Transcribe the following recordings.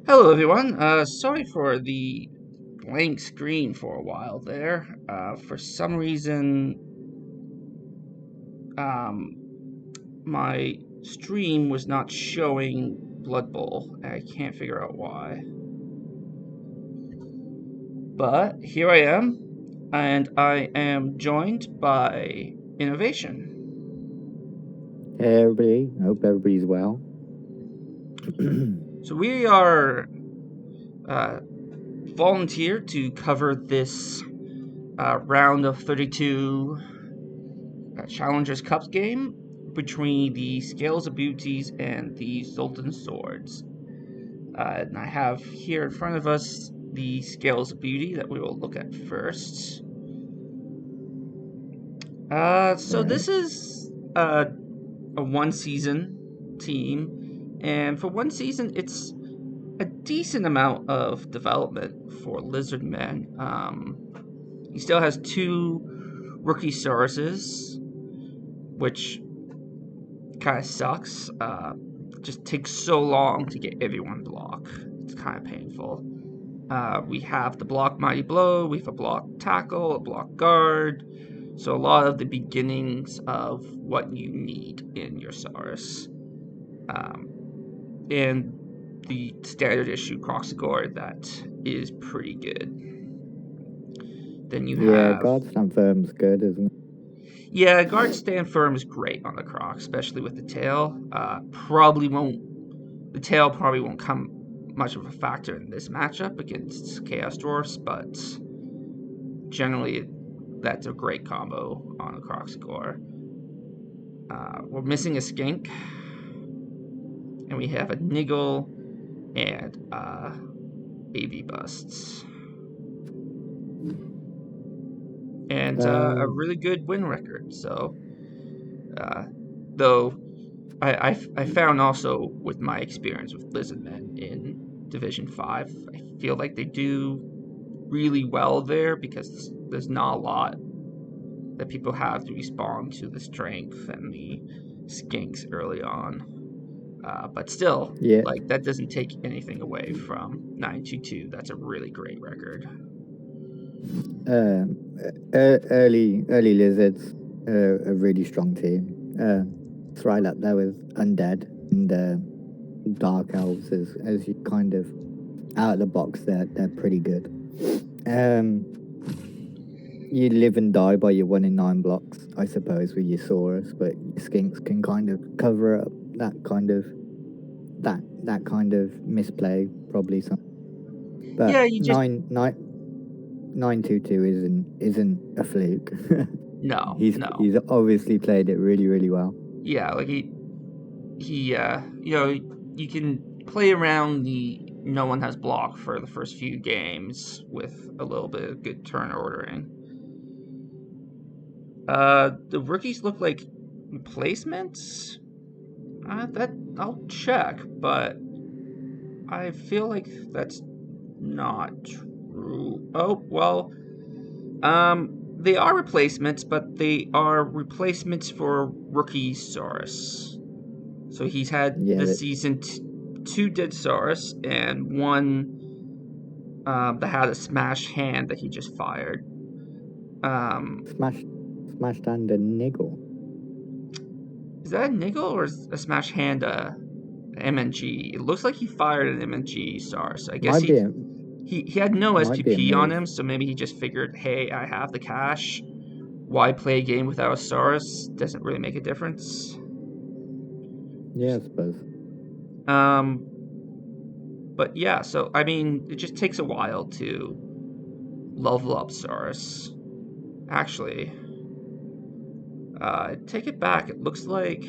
Hello, everyone. Sorry for the blank screen for a while there. For some reason, um, my stream was not showing Blood Bowl. I can't figure out why. But here I am, and I am joined by Innovation. Hey everybody, I hope everybody's well. So we are volunteered to cover this round of 32 Challengers Cup game between the Scales of Beauties and the Zoltans Zwords. And I have here in front of us the Scales of Beauty that we will look at first. So Right. this is a one season team, and for one season, it's a decent amount of development for Lizardmen. He still has two rookie sources, which kind of sucks. Just takes so long to get everyone block. It's kind of painful. We have the block mighty blow, we have a block tackle, a block guard. So a lot of the beginnings of what you need in your Saurus. And the standard issue Croxagore that is pretty good. Then you Yeah, have Guard Stamp Firm's good, isn't it? Yeah, guard stand firm is great on the Croc, especially with the tail. The tail probably won't come much of a factor in this matchup against Chaos Dwarfs, but generally that's a great combo on a Croc score. We're missing a Skink, and we have a Niggle and AV Busts. And a really good win record. So, though I found also with my experience with Lizardmen in Division 5, I feel like they do really well there because there's not a lot that people have to respond to the strength and the skinks early on. But still, Yeah, like that doesn't take anything away from 922. That's a really great record. early Lizards, a really strong team. It's right up there with Undead and Dark Elves as you kind of out of the box. They're pretty good. You live and die by your 1 in 9 blocks, I suppose, with your Saurus, but your Skinks can kind of cover up that kind of misplay, probably some. But Yeah, you just 922 isn't a fluke. no, he's obviously played it really, really well. yeah, like you can play around the no one has block for the first few games with a little bit of good turn ordering. The rookies look like replacements. That I'll check, but I feel like that's not true. Oh well, they are replacements, but they are replacements for rookie Saurus. So he's had Yeah, this season two dead Saurus and one that had a smash hand that he just fired. smashed and a niggle. Is that a Niggle or is a smash hand MNG? It looks like he fired an MNG Saurus. So I guess Might be a he had no might be a SPP on move. him, so maybe he just figured, hey, I have the cash. Why play a game without a Saurus? Doesn't really make a difference. Yeah, I suppose. But yeah, so I mean, it just takes a while to level up Saurus. Actually, take it back. It looks like,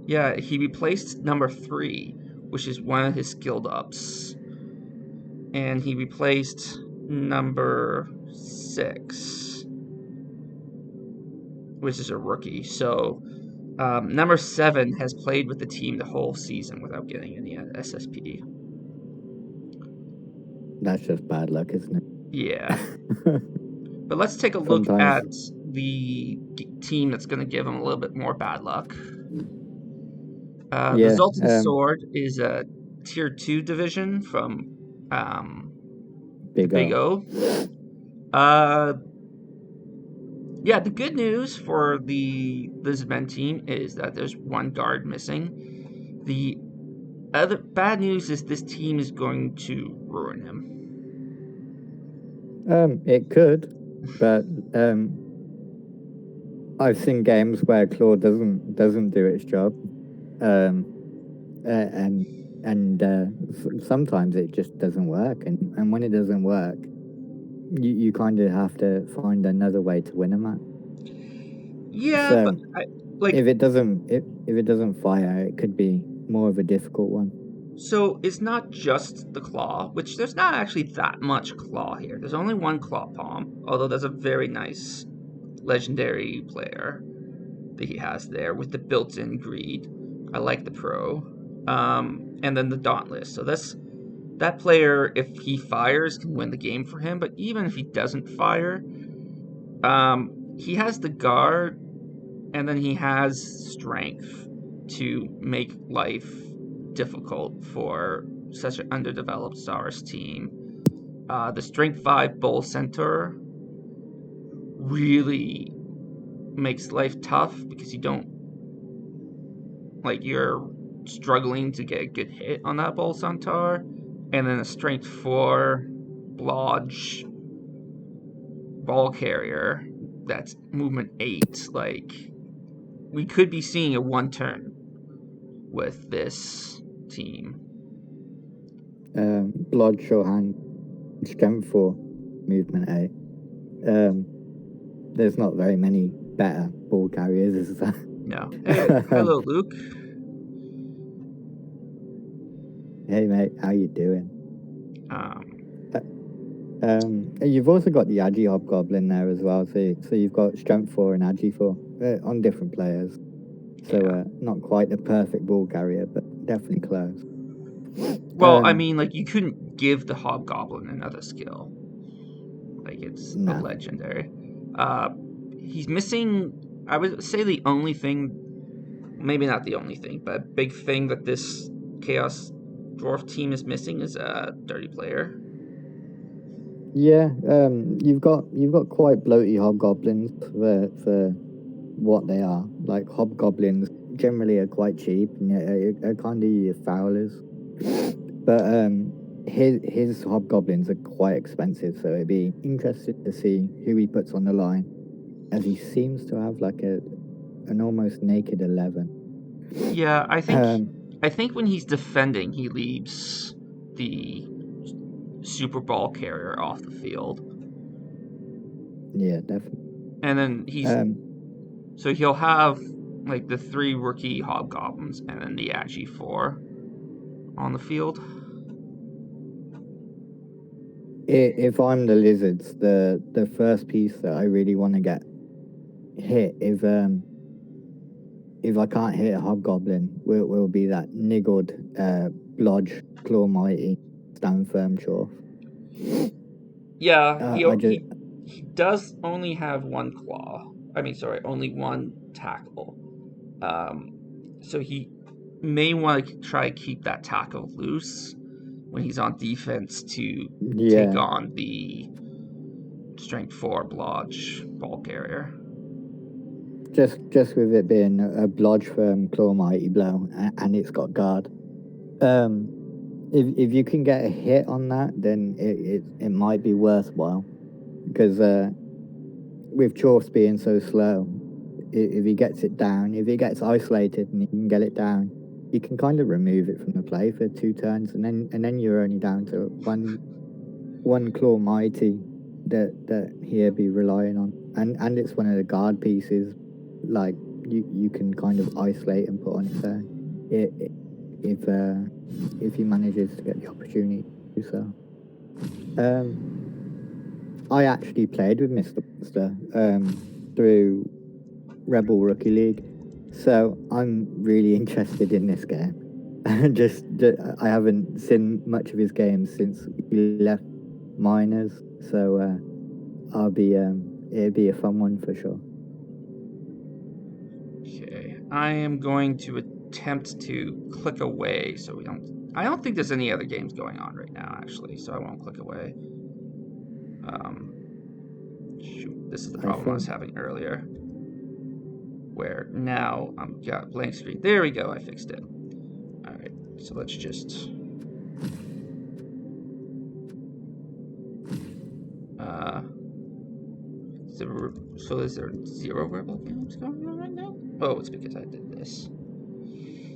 yeah, he replaced number 3, which is one of his skilled ups, and he replaced number 6, which is a rookie. So number 7 has played with the team the whole season without getting any SSP. That's just bad luck, isn't it? Yeah. But let's take a look Sometimes. at the team that's going to give him a little bit more bad luck. The Yeah. Zoltan Sword is a tier 2 division from Big the Big O. O. Yeah, the good news for the Lizardmen team is that there's one guard missing. The other bad news is this team is going to ruin him. It could, but I've seen games where Claw doesn't do its job, and sometimes it just doesn't work, and when it doesn't work, you kind of have to find another way to win a match. Yeah, So but if it doesn't fire, it could be more of a difficult one. So it's not just the claw, which there's not actually that much claw here. There's only one claw palm, although there's a very nice legendary player that he has there with the built-in greed. I like the pro. And then the dauntless. So that player, if he fires, can win the game for him. But even if he doesn't fire, he has the guard, and then he has strength to make life difficult for such an underdeveloped Stars team. The Strength 5 Bull Center really makes life tough because you're struggling to get a good hit on that Bull Centaur. And then a Strength 4 Blodge Ball Carrier that's movement 8. We could be seeing a one turn with this team. Blood, short hand, strength 4, movement 8. There's not very many better ball carriers, is there? No. Hey, hello, Luke. Hey mate, how you doing? You've also got the Agi Hobgoblin there as well, so you've got strength 4 and Agi 4 on different players. So Yeah. not quite the perfect ball carrier, but definitely close. Well, I mean, you couldn't give the Hobgoblin another skill. It's a legendary. He's missing, I would say the only thing, maybe not the only thing, but a big thing that this Chaos Dwarf team is missing is a dirty player. Yeah, you've got quite bloaty Hobgoblins for what they are. Like Hobgoblins generally are quite cheap and are kind of your fowlers. But his Hobgoblins are quite expensive, so it'd be interesting to see who he puts on the line, as he seems to have an almost naked 11. Yeah, I think when he's defending, he leaves the Super Ball Carrier off the field. Yeah, definitely. And then so he'll have the 3 rookie Hobgoblins and then the Agi 4 on the field. If I'm the Lizards, the first piece that I really want to get hit, if I can't hit a Hobgoblin, will be that niggled Blodge Claw Mighty Stand Firm Chore. Yeah, he does only have one claw. Only one tackle. So he may want to try to keep that tackle loose when he's on defense to take on the Strength 4 Blodge Ball Carrier. Just with it being a Blodge Firm Claw Mighty Blow and it's got guard. If you can get a hit on that, then it might be worthwhile, because with Chorfs being so slow, if he gets it down, if it gets isolated and he can get it down, you can kind of remove it from the play for 2 turns, and then you're only down to one Claw Mighty that he'll be relying on, and it's one of the guard pieces, you can kind of isolate and put on its own. If he manages to get the opportunity to do so. I actually played with Mr. Monster through Rebel Rookie League, so I'm really interested in this game. I haven't seen much of his games since he left Miners, so it'll be a fun one for sure. Okay, I am going to attempt to click away so we don't I don't think there's any other games going on right now, actually, so I won't click away. Shoot, this is the problem I was having earlier. Where now I'm got blank screen. There we go, I fixed it. Alright, so let's just... so is there 0 rebel games going on right now? Oh, it's because I did this.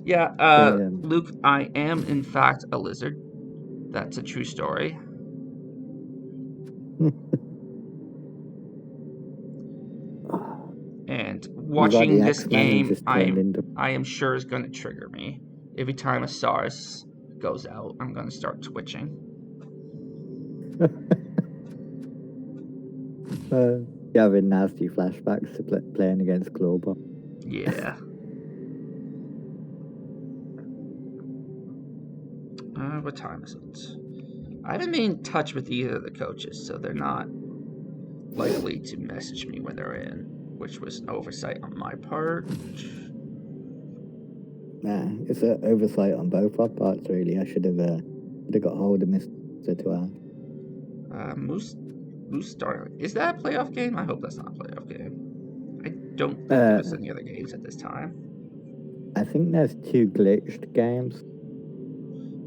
Yeah, Luke, I am in fact a lizard. That's a true story. And watching this game, I am sure is going to trigger me. Every time a SARS goes out, I'm going to start twitching. You having nasty flashbacks to playing against Global. Yeah. What time is it? I haven't been in touch with either of the coaches, so they're not likely to message me when they're in, which was an oversight on my part. Nah, it's an oversight on both our parts, really. I should have got hold of Mr. Dwarf. Moose Starling. Is that a playoff game? I hope that's not a playoff game. I don't think there's any other games at this time. I think there's 2 glitched games.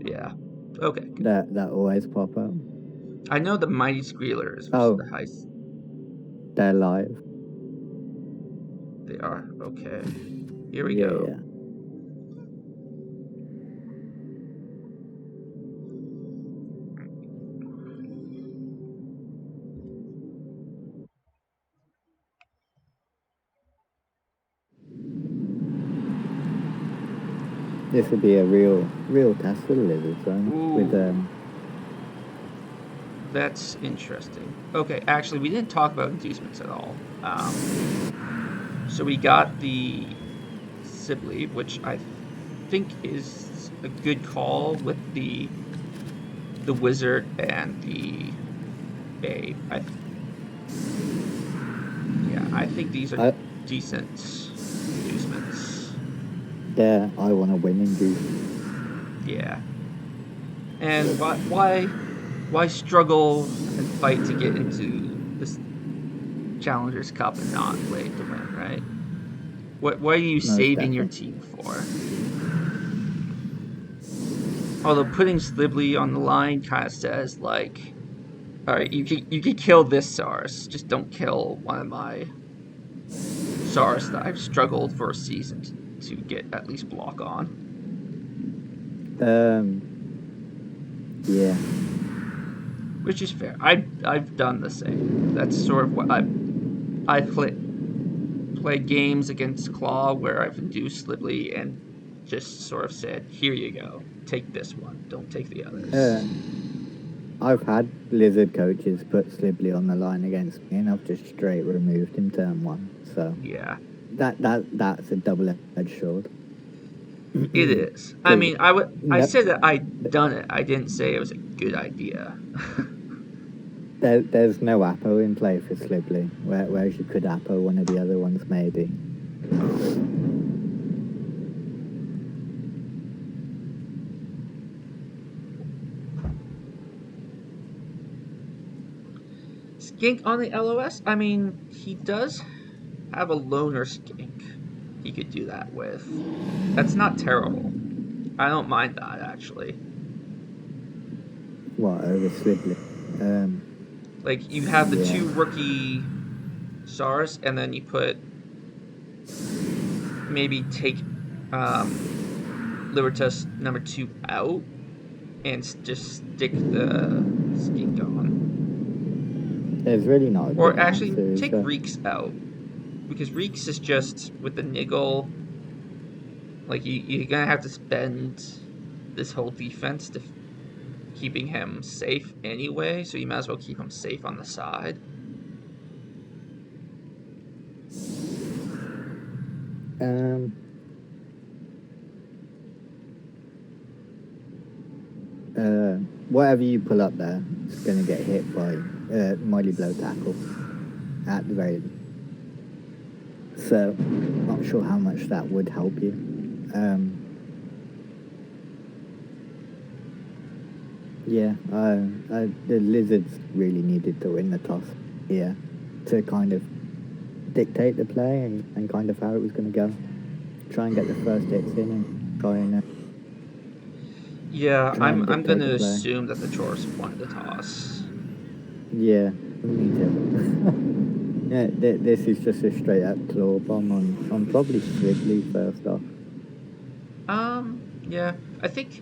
Yeah. Okay. That always pop up. I know the Mighty Squealers versus the Heist. They're live. They are? Okay. Here we go. Yeah. This would be a real test for the Lizards, right? That's interesting. Okay, actually, we didn't talk about inducements at all. So we got the Sibley, which I think is a good call with the Wizard and the Babe. I think these are decent inducements. Yeah, I want to win inducements. Yeah. And why struggle and fight to get into this Challengers Cup and not play to win, right? What are you saving your team for? Although putting Slibley on the line kind of says, like, all right, you can kill this SARS, just don't kill one of my SARS that I've struggled for a season to get at least block on. Yeah. Which is fair. I've done the same. That's sort of what I've played games against Claw where I've induced Slibley and just sort of said, here you go, take this one, don't take the others. I've had Lizard coaches put Slibley on the line against me, and I've just straight removed him turn 1. So yeah, that's a double-edged sword. It is. I mean, I said that I'd done it. I didn't say it was a good idea. There's no Apo in play for Slibley, whereas you could Apo one of the other ones, maybe. Skink on the LOS? I mean, he does have a loner skink he could do that with. That's not terrible. I don't mind that, actually. What, over Slibley? Like, you have the 2 rookie SARS, and then you put... maybe take Libertas number 2 out, and just stick the skink on. There's really not. Or actually, take Reeks out. Because Reeks is just, with the niggle, like, you're gonna have to spend this whole defense to keeping him safe anyway, so you might as well keep him safe on the side. Whatever you pull up there, it's going to get hit by Mighty Blow Tackle at the very least. So, not sure how much that would help you. Yeah, the Lizards really needed to win the toss here to kind of dictate the play and kind of how it was going to go. Try and get the first hits in and Yeah, try I'm and I'm dictate gonna the play. assume that the Dwarfs won the toss. Yeah, me too. Yeah, this is just a straight up claw bomb on probably Swiftly first off. Yeah, I think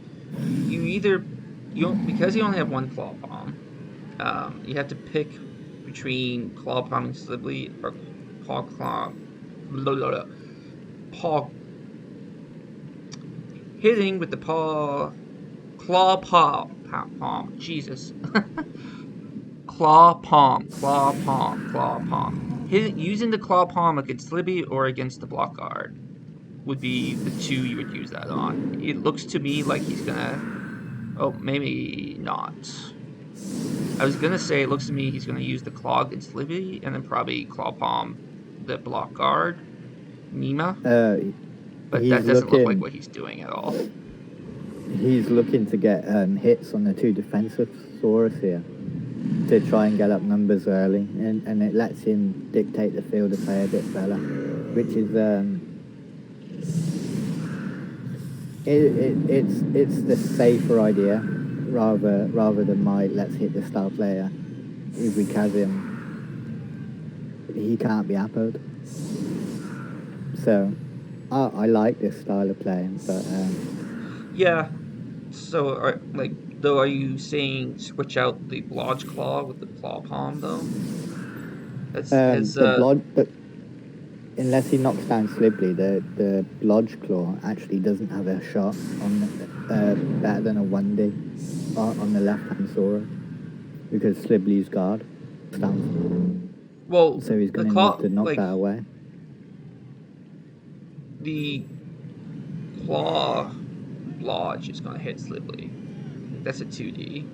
you either because you only have one claw palm. You have to pick between claw palming Slibly or claw blah, blah, blah, paw hitting with the palm. Jesus, claw palm. Using the claw palm against Slibby or against the block guard would be the two you would use that on. It looks to me like he's gonna. Oh, maybe not. I was gonna say it looks to me he's gonna use the claw against Libby and then probably claw palm the block guard, Nima. Uh, But he's that doesn't look like looking what he's doing at all. he's looking to get hits on the two defensive Saurus here to try and get up numbers early, and it lets him dictate the field of play a bit better, which is it's the safer idea rather than my let's hit the star player. If we catch him, he can't be appoed. So I like this style of playing, but Yeah. So, are you saying switch out the Blodge Claw with the Claw Palm though? Has the blood unless he knocks down Slibley, the Blodge Claw actually doesn't have a shot on better than a 1D on the left hand Sora because Slibley's guard stands. well So he's the going to claw need to knock that away. the claw Blodge is gonna hit Slibly. That's a 2D.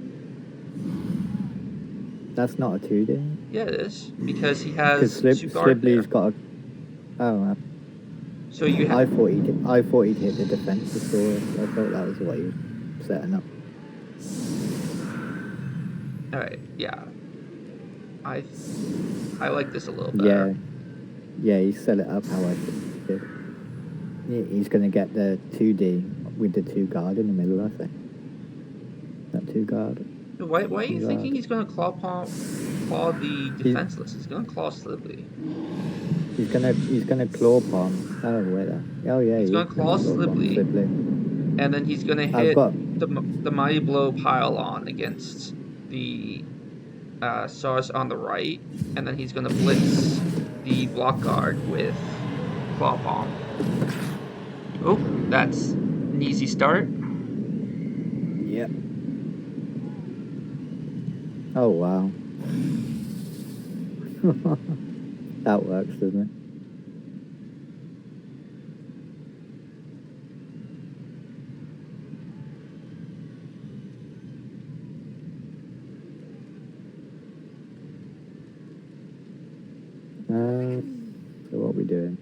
That's not a 2D. Yeah, it is because he Because has two guard there. Slibley's got a. Oh, So you I have. thought he'd hit the defensive Sora. I thought that was what he was setting up. All right. Yeah. I like this a little better. Yeah, he set it up how I did. He's going to get the 2D with the 2 guard in the middle, I think. That 2 guard. Why are you thinking he's going to claw the defenseless? He's going to claw Slibly. He's gonna claw palm. Oh wait, oh yeah, He's going to claw Slibly, and then he's going to hit the Mighty Blow pile-on against the Sars on the right, and then he's going to blitz the block guard with claw palm. Oh, that's an easy start. Yep. Oh wow. That works, doesn't it? So what are we doing?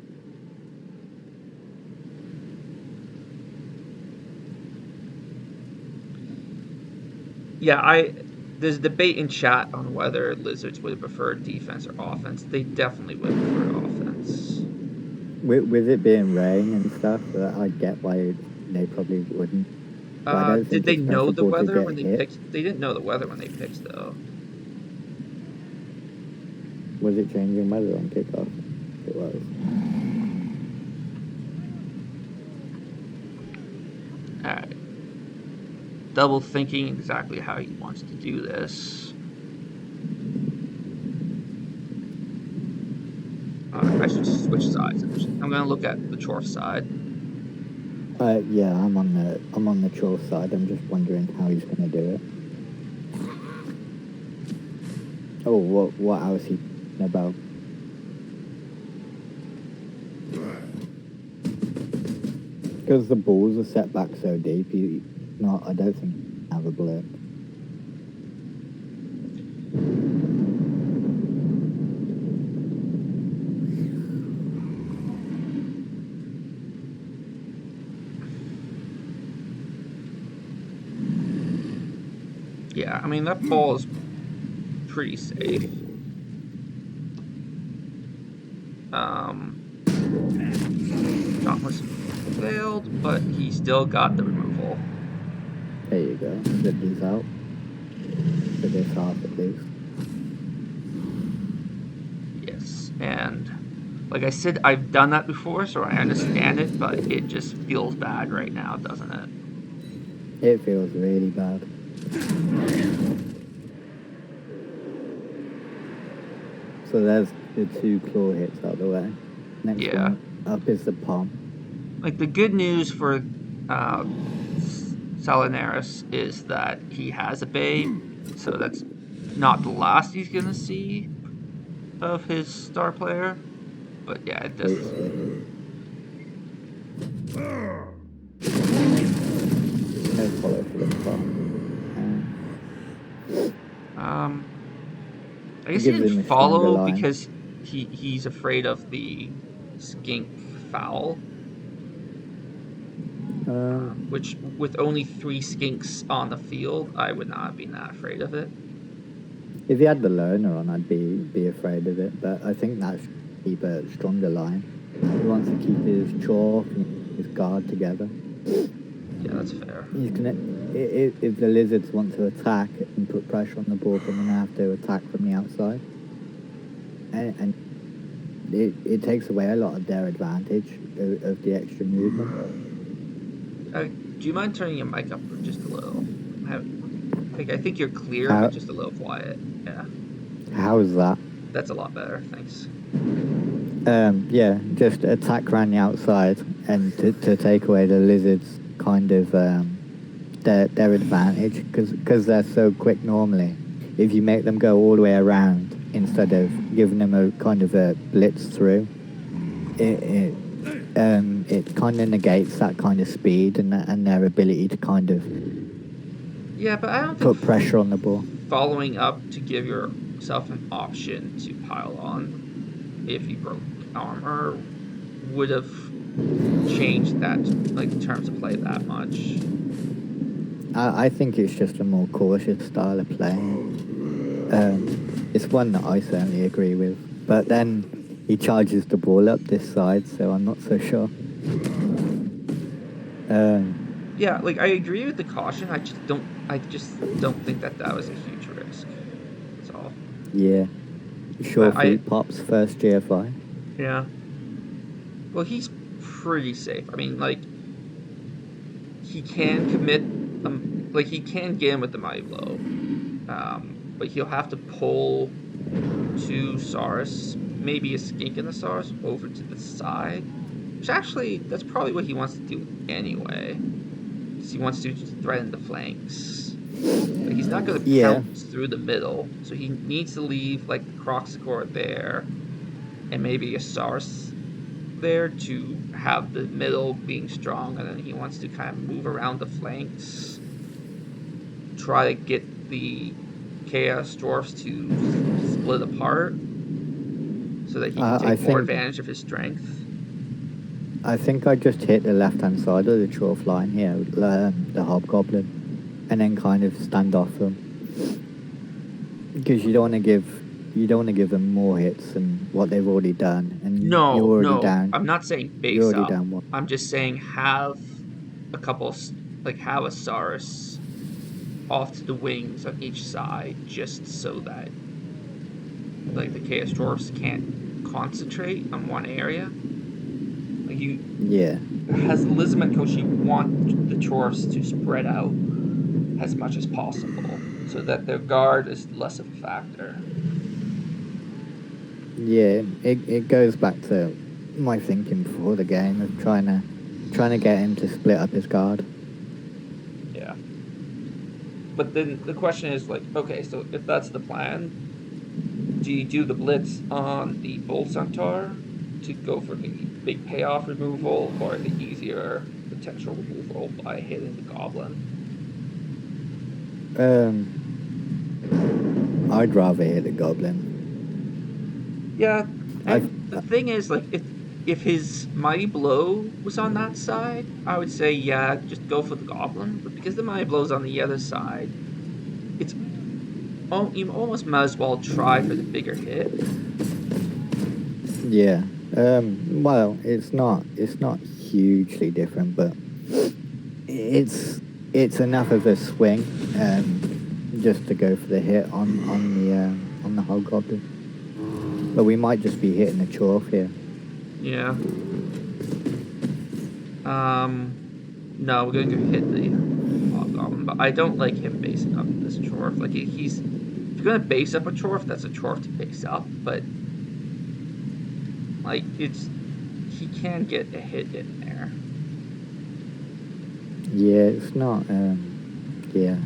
Yeah, there's debate in chat on whether Lizards would have preferred defense or offense. They definitely would have preferred offense. With it being rain and stuff, I get why they probably wouldn't. Did they know the weather when they hit. picked? They didn't know the weather when they picked, though. Was it changing weather on kickoff? It was. Alright. Double thinking exactly how he wants to do this. I should switch sides. I'm gonna look at the Chorf side. Yeah, I'm on the Chorf side. I'm just wondering how he's gonna do it. Oh, what else he about? Because the balls are set back so deep, I don't think he have a blip. I mean, that ball is pretty safe. Dauntless failed, but he still got the removal. There you go. Zip these out. For this half at least. Yes, and like I said, I've done that before, so I understand it, but it just feels bad right now, doesn't it? It feels really bad. So there's the 2 claw hits out of the way. Next one up is the palm. Like, the good news for Salinaris is that he has a babe, so that's not the last he's gonna see of his star player. But yeah, it does. No follow for the palm. I guess he didn't follow because he's afraid of the skink foul. Which, with only 3 skinks on the field, I would not have been that afraid of it. If he had the loner on, I'd be afraid of it. But I think that's keep a stronger line. He wants to keep his chalk and his guard together. Yeah, that's fair. He's gonna, if the lizards want to attack and put pressure on the board, then they're gonna have to attack from the outside. And it takes away a lot of their advantage of the extra movement. Do you mind turning your mic up for just a little? I think you're clear, but just a little quiet. Yeah. How is that? That's a lot better, thanks. Yeah, just attack around the outside and to take away the lizards' kind of their advantage, because they're so quick normally. If you make them go all the way around instead of giving them a kind of a blitz through, it kind of negates that kind of speed and their ability to kind of but I don't put pressure on the ball. Following up to give yourself an option to pile on if you broke armor would have changed that, like, in terms of play that much. I think it's just a more cautious style of play. It's one that I certainly agree with. But then he charges the ball up this side, so I'm not so sure. Yeah, like, I agree with the caution. I just don't think that was a huge risk. That's all. Yeah. Sure feet pops first GFI. Yeah. Well, he's pretty safe. I mean, like, he can commit, he can get him with the mighty blow. But he'll have to pull 2 Saurus, maybe a skink in the Saurus, over to the side. Which actually, that's probably what he wants to do anyway. Because he wants to just threaten the flanks. Like, he's not going to pounce through the middle. So he needs to leave, like, the Croxicor there. And maybe a Saurus there to have the middle being strong. And then he wants to kind of move around the flanks. Try to get the Chaos Dwarfs to split apart. So that he can take more advantage of his strength. I think I just hit the left-hand side of the trough line here, the Hobgoblin, and then kind of stand off them, because you don't want to give them more hits than what they've already done, and you're already down. I'm not saying base you're already up. Down one. I'm just saying have a couple, like, have a Saurus off to the wings on each side, just so that, like, the Chaos Dwarfs can't concentrate on one area. As the Lizardmen coach, you want the Dwarfs to spread out as much as possible, so that their guard is less of a factor. Yeah, it goes back to my thinking before the game of trying to get him to split up his guard. Yeah. But then the question is, like, okay, so if that's the plan, do you do the blitz on the Bull Centaur to go for the big payoff removal, or the easier potential removal by hitting the Goblin? I'd rather hit the Goblin. Yeah, and the thing is, like, if his Mighty Blow was on that side, I would say, yeah, just go for the Goblin. But because the Mighty Blow's on the other side, it's you almost might as well try for the bigger hit. Yeah. Well, it's not hugely different, but it's enough of a swing just to go for the hit on the hobgoblin. But we might just be hitting a Chorf here. Yeah. No, we're going to hit the hobgoblin, but I don't like him basing up this Chorf. Like, he's... If you're going to base up a Chorf, that's a Chorf to base up, but... Like, it's... He can get a hit in there. Yeah, it's not... yeah.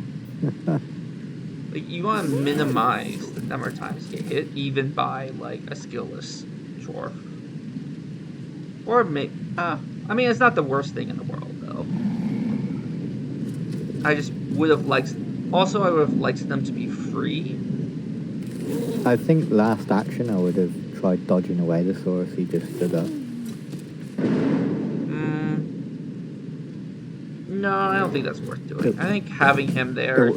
Like, you want to minimize the number of times you get hit, even by, like, a skillless Chorf. Or, I mean, it's not the worst thing in the world, though. I just would have liked... Also, I would have liked them to be free. I think last action I would have tried dodging away the Saurus. He just stood up. No, I don't think that's worth doing. I think having him there...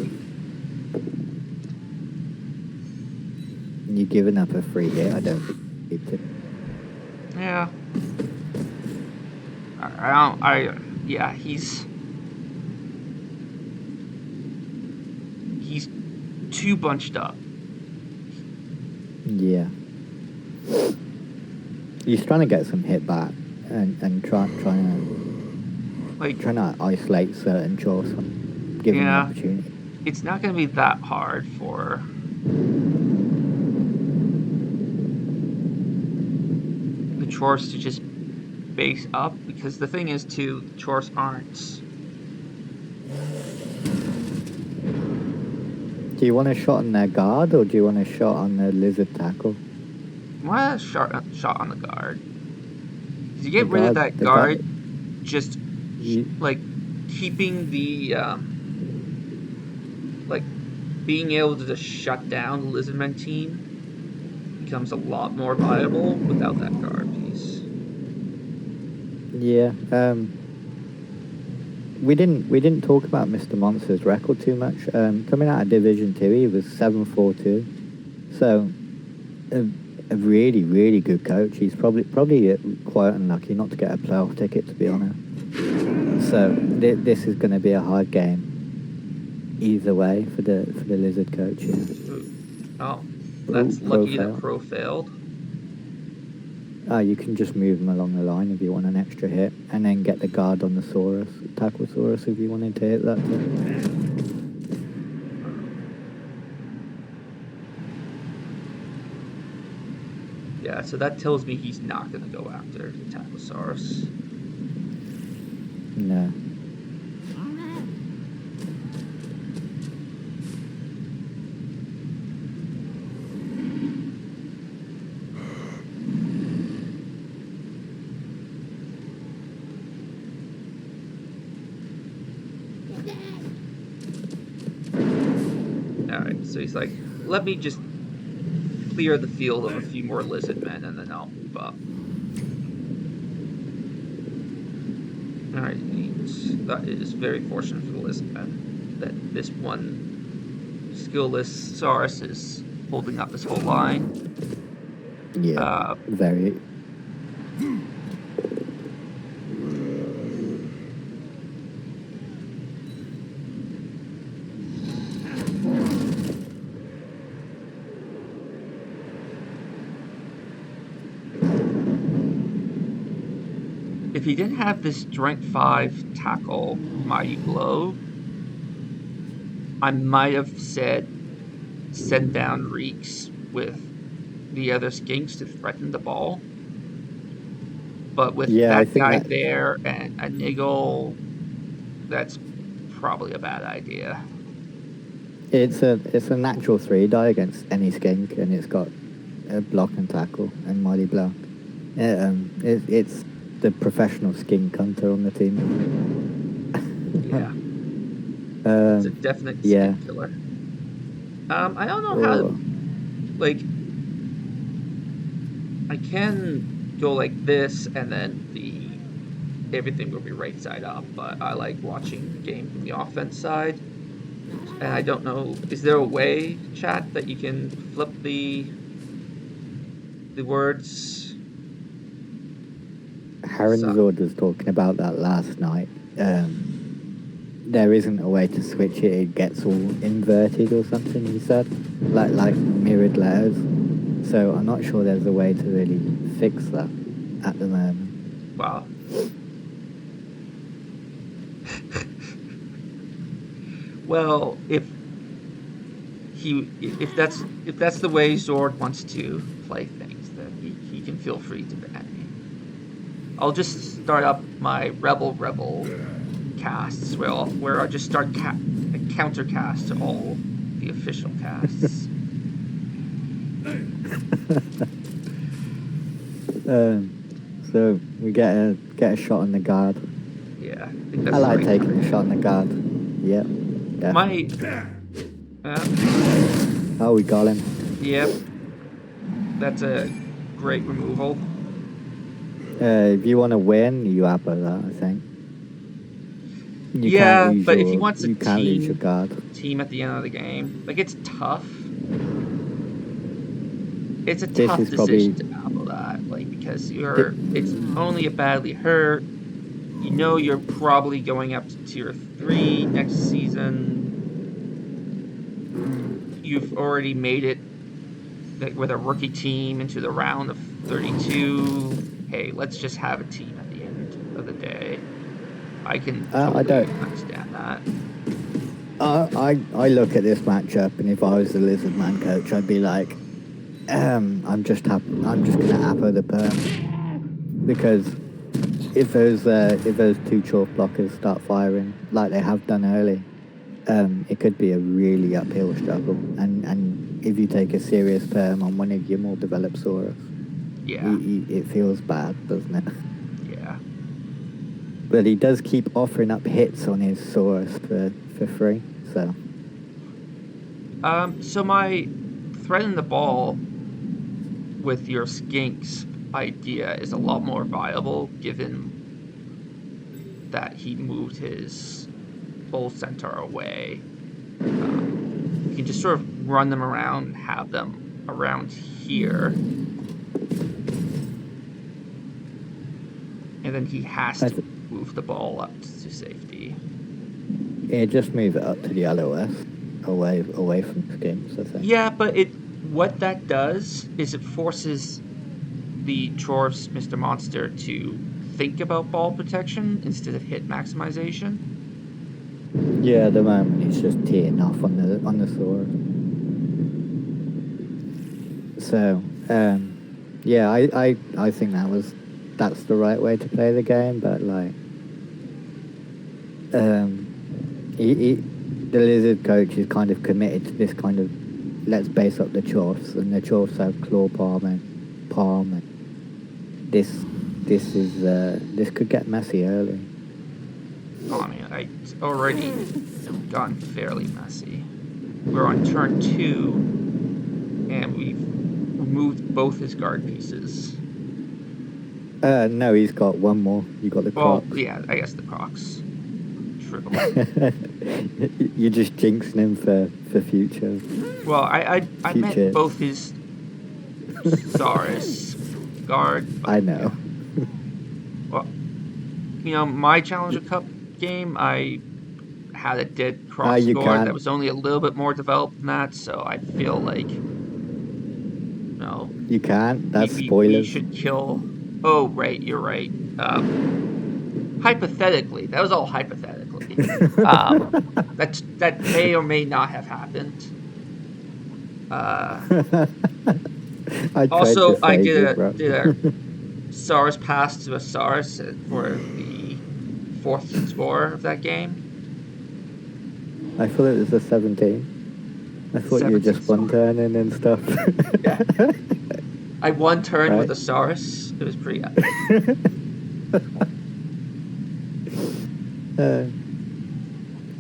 You're giving up a free hit. I don't need to. Yeah. Yeah, he's too bunched up. Yeah. He's trying to get some hit back and trying to isolate certain chores, give him an opportunity. It's not going to be that hard for the chores to just base up, because the thing is too, the chores aren't... Do you want a shot on their guard, or do you want a shot on the lizard tackle? I want a shot on the guard. If you get rid of that guard, just like keeping the like being able to just shut down the Lizardmen team becomes a lot more viable without that guard piece. Yeah. We didn't talk about Mr. Monster's record too much. Coming out of Division 2, he was 7-4-2. So a really, really good coach. He's probably quite unlucky not to get a playoff ticket, to be honest. So this is going to be a hard game either way for the Lizard coach. Yeah. Oh, that's lucky that Crow failed. You can just move him along the line if you want an extra hit, and then get the guard on the Saurus, tackle Saurus if you wanted to hit that too. Yeah, so that tells me he's not going to go after the Tachosaurus. No. Alright, so he's like, let me just clear the field of a few more Lizardmen and then I'll move up. Alright, that is very fortunate for the Lizardmen that this one skillless Saurus is holding up this whole line. Yeah, very. If he didn't have this Strength 5 tackle Mighty Blow, I might have said send down Reeks with the other skinks to threaten the ball. But with that guy there and a Niggle, that's probably a bad idea. It's a natural 3-die against any skink, and it's got a block and tackle and Mighty Blow. It's the professional skink hunter on the team. Yeah. It's a definite skink killer. I don't know how to, like, I can go like this and then everything will be right side up, but I like watching the game from the offense side. And I don't know, is there a way, chat, that you can flip the words? Zord was talking about that last night. There isn't a way to switch it. It gets all inverted or something, he said. Like mirrored letters. So I'm not sure there's a way to really fix that at the moment. Wow. Well, if that's the way Zord wants to play things, then he can feel free to ban me. I'll just start up my Rebel casts where I'll just start a counter cast to all the official casts. So we get a shot on the guard. Yeah, I think that's I like right. taking a shot on the guard. Yep. Oh, we got him. Yep. That's a great removal. If you want to win, you up that, I think. But if he wants a can't lose your guard. Team at the end of the game, like, it's tough. It's a tough decision to apple that, like, because it's only a badly hurt. You know you're probably going up to tier 3 next season. You've already made it, like, with a rookie team into the round of 32. Hey, let's just have a team at the end of the day. I can totally understand that. I look at this matchup, and if I was the Lizardman coach, I'd be like, I'm just gonna appo the perm, because if those two chalk blockers start firing like they have done early, it could be a really uphill struggle. And if you take a serious perm on one of your more developed Saurus, it feels bad, doesn't it? Yeah. But he does keep offering up hits on his Saurus for free, so. So my thread in the ball with your skinks idea is a lot more viable, given that he moved his bull centaur away. You can just sort of run them around and have them around here. And then he has to move the ball up to safety. Yeah, just move it up to the LOS, away from skinks, I think. Yeah, but what that does is it forces the Dwarf's Mr. Monster to think about ball protection instead of hit maximization. Yeah, at the moment he's just teeing off on the sword. So, yeah, I think that's the right way to play the game, but like, the Lizard coach is kind of committed to this kind of, let's base up the Chorfs, and the Chorfs have Claw, Palm, and this could get messy early. Oh, I mean, it's already gone fairly messy. We're on turn 2, and we've removed both his guard pieces. No, he's got one more. You got the Crocs. Well, yeah, I guess the Crocs. True. You're just jinxing him for future. Well, I meant both his Saurus guard. I know. Well, my Challenger Cup game, I had a dead Croc score that was only a little bit more developed than that, so I feel like, no. You can't. That's spoilers. We should kill. Oh, right, you're right. Hypothetically, that was all hypothetically. That may or may not have happened. I did a Saurus pass to a Saurus for the 4th score of that game. I thought it was the 17. I thought you were just one-turning and stuff. Yeah. I one-turned with a Saurus. It was pretty epic.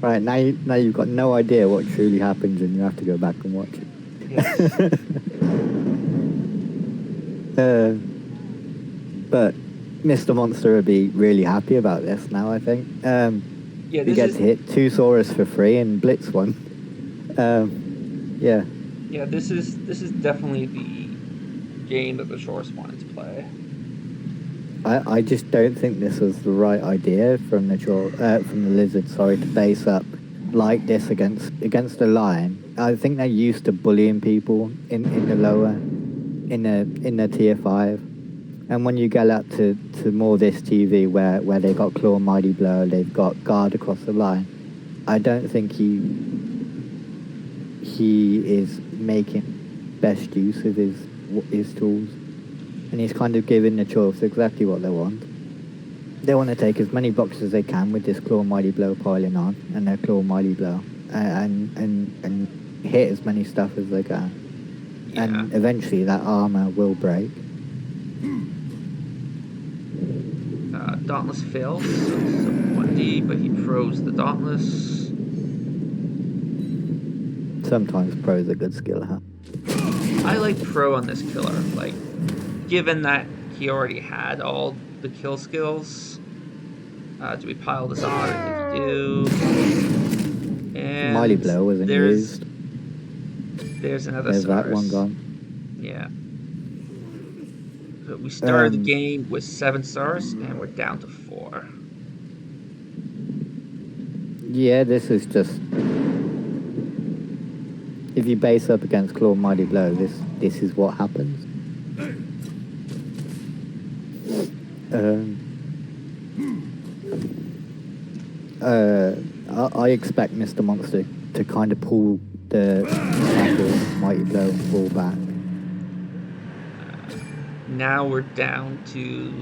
Right, now you've got no idea what truly happens, and you have to go back and watch it. Yes. But Mr. Monster would be really happy about this now, I think. He gets hit 2 Saurus for free and blitz 1. Yeah. Yeah, this is definitely the game that the Dwarfs wanted to play. I just don't think this was the right idea from the lizard, sorry, to base up like this against a lion. I think they're used to bullying people in the lower in the tier 5, and when you get up to more this TV where they got claw mighty blow, they've got guard across the line. I don't think he is making best use of his tools, and he's kind of giving the Dwarfs exactly what they want. They want to take as many blocks as they can with this claw mighty blow piling on, and their claw mighty blow, and hit as many stuff as they can. Yeah. And eventually that armor will break. Dauntless fails, so it's a 1D, but he pros the Dauntless. Sometimes pro's a good skill, huh? I like pro on this killer. Like, given that he already had all the kill skills, do we pile this on? I think we do. And Mighty blow wasn't used. There's another There's Saurus. that one gone. Yeah. So we started the game with 7 stars, and we're down to 4. Yeah, this is just... If you base up against Claw Mighty Blow, this is what happens. I expect Mr. Monster to kind of pull the Mighty Blow and fall back. Now we're down to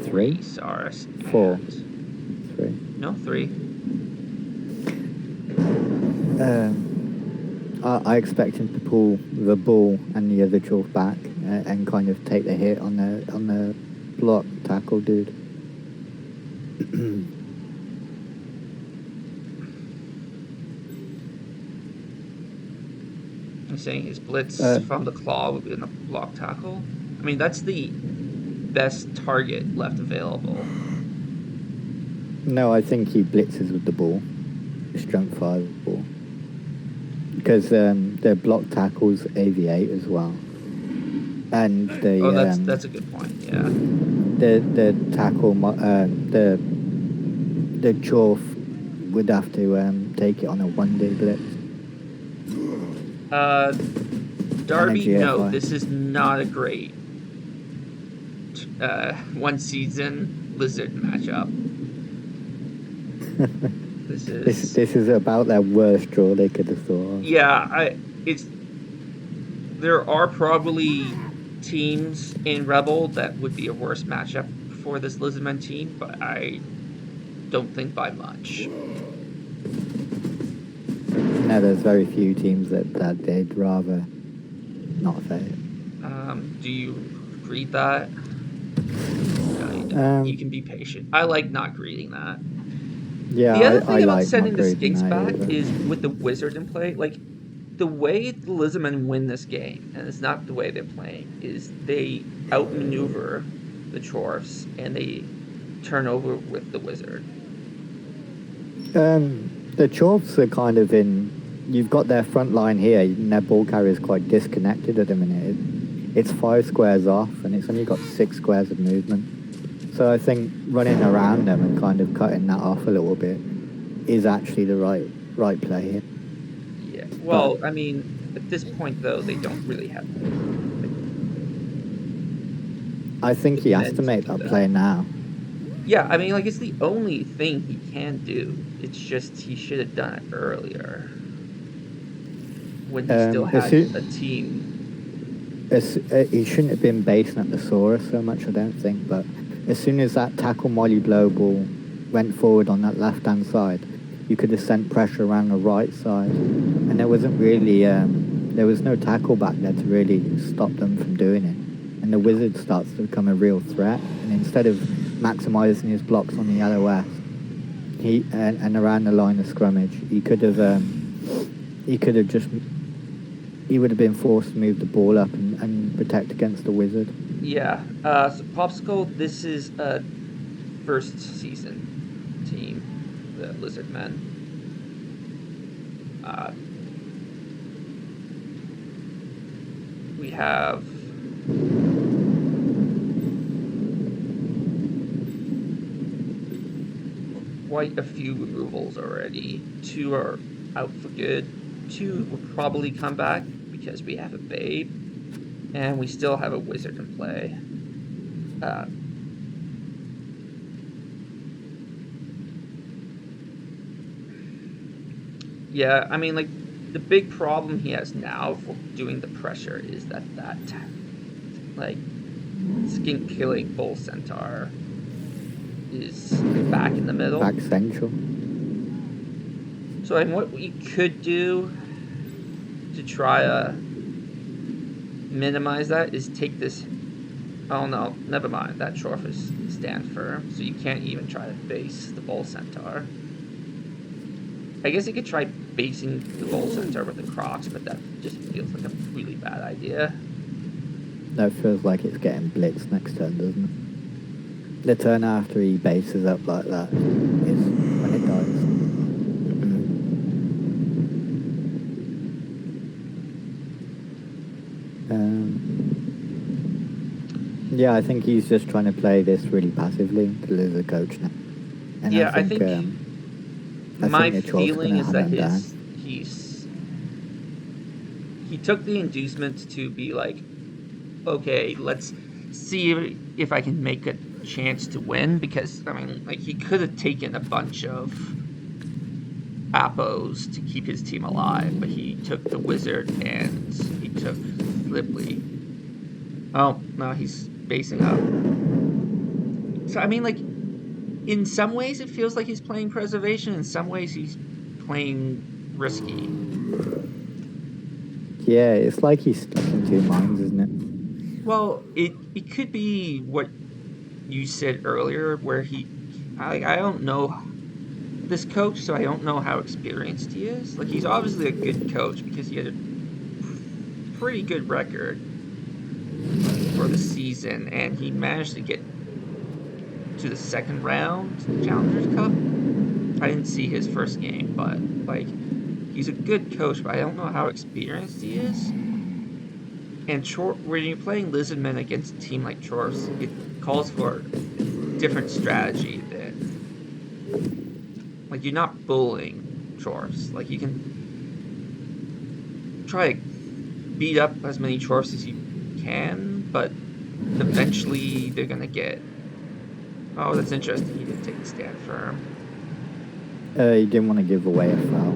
3 Saurus. 4. 3. No, 3. I expect him to pull the ball and the other Dwarf back and kind of take the hit on the block tackle dude. I'm saying his blitz from the claw would be in the block tackle. I mean, that's the best target left available. No, I think he blitzes with the ball. The strength 5 ball. Because their block tackles AV8 as well. And the that's a good point. Yeah. The tackle the Dwarf would have to take it on a 1D blitz. Darby, no, this is not a great one season Lizard matchup. This is about their worst draw they could have thought of. Yeah, there are probably teams in Rebel that would be a worse matchup for this Lizardmen team, but I don't think by much. No, there's very few teams that they'd rather not face. Do you read that? No, you can be patient. I like not reading that. Yeah, the other thing I about like sending the Skinks back either. is with the Wizard in play, like, the way the Lizardmen win this game, and it's not the way they're playing, is they outmaneuver the Dwarfs and they turn over with the Wizard. The Dwarfs are kind of in... You've got their front line here, and their ball carrier is quite disconnected at the minute. It's 5 squares off, and it's only got 6 squares of movement. So I think running around them and kind of cutting that off a little bit is actually the right play here. Yeah. Well, I mean, at this point, though, they don't really have... I think he has to make that play now. Yeah, I mean, like, it's the only thing he can do. It's just he should have done it earlier. When he still had a team. He shouldn't have been basing at the Saurus so much, I don't think, but as soon as that tackle mighty blow ball went forward on that left-hand side, you could have sent pressure around the right side. And there wasn't really... there was no tackle back there to really stop them from doing it. And the Wizard starts to become a real threat. And instead of maximising his blocks on the LOS, and around the line of scrummage, he would have been forced to move the ball up and protect against the Wizard. Yeah. So Popsicle, this is a first season team, the Lizardmen. We have quite a few removals already. 2 are out for good. 2 will probably come back because we have a babe, and we still have a wizard in play. Yeah, I mean, like, the big problem he has now for doing the pressure is that like, skink killing bull centaur is back in the middle. Back central. So, I mean, what we could do to try to minimize that is take this. Oh no, never mind. That Dwarf is stand firm, so you can't even try to base the bull centaur. I guess you could try basing the bull centaur with the crocs, but that just feels like a really bad idea. That feels like it's getting blitzed next turn, doesn't it? The turn after he bases up like that is when it dies. Yeah, I think he's just trying to play this really passively to lose a coach now. And Yeah, I think my the Dwarf's feeling gonna is that hammer him he took the inducement to be like, okay, let's see if I can make a chance to win, because I mean, like, he could have taken a bunch of Appos to keep his team alive, but he took the wizard and he took Flibley. Oh no, he's basing up. So I mean, like, in some ways it feels like he's playing preservation, in some ways he's playing risky. Yeah, it's like he's stuck in 2 minds, isn't it? Well, it could be what you said earlier, where I don't know this coach, so I don't know how experienced he is. Like, he's obviously a good coach because he had a pretty good record for the season, and he managed to get to the second round Challengers Cup. I didn't see his first game, but like, he's a good coach, but I don't know how experienced he is. And when you're playing Lizardmen against a team like Dwarfs, it calls for a different strategy than, like, you're not bullying Dwarfs. Like, you can try to beat up as many Dwarfs as you can, but eventually they're gonna get. Oh, that's interesting. He didn't take the stand firm. He didn't want to give away a foul.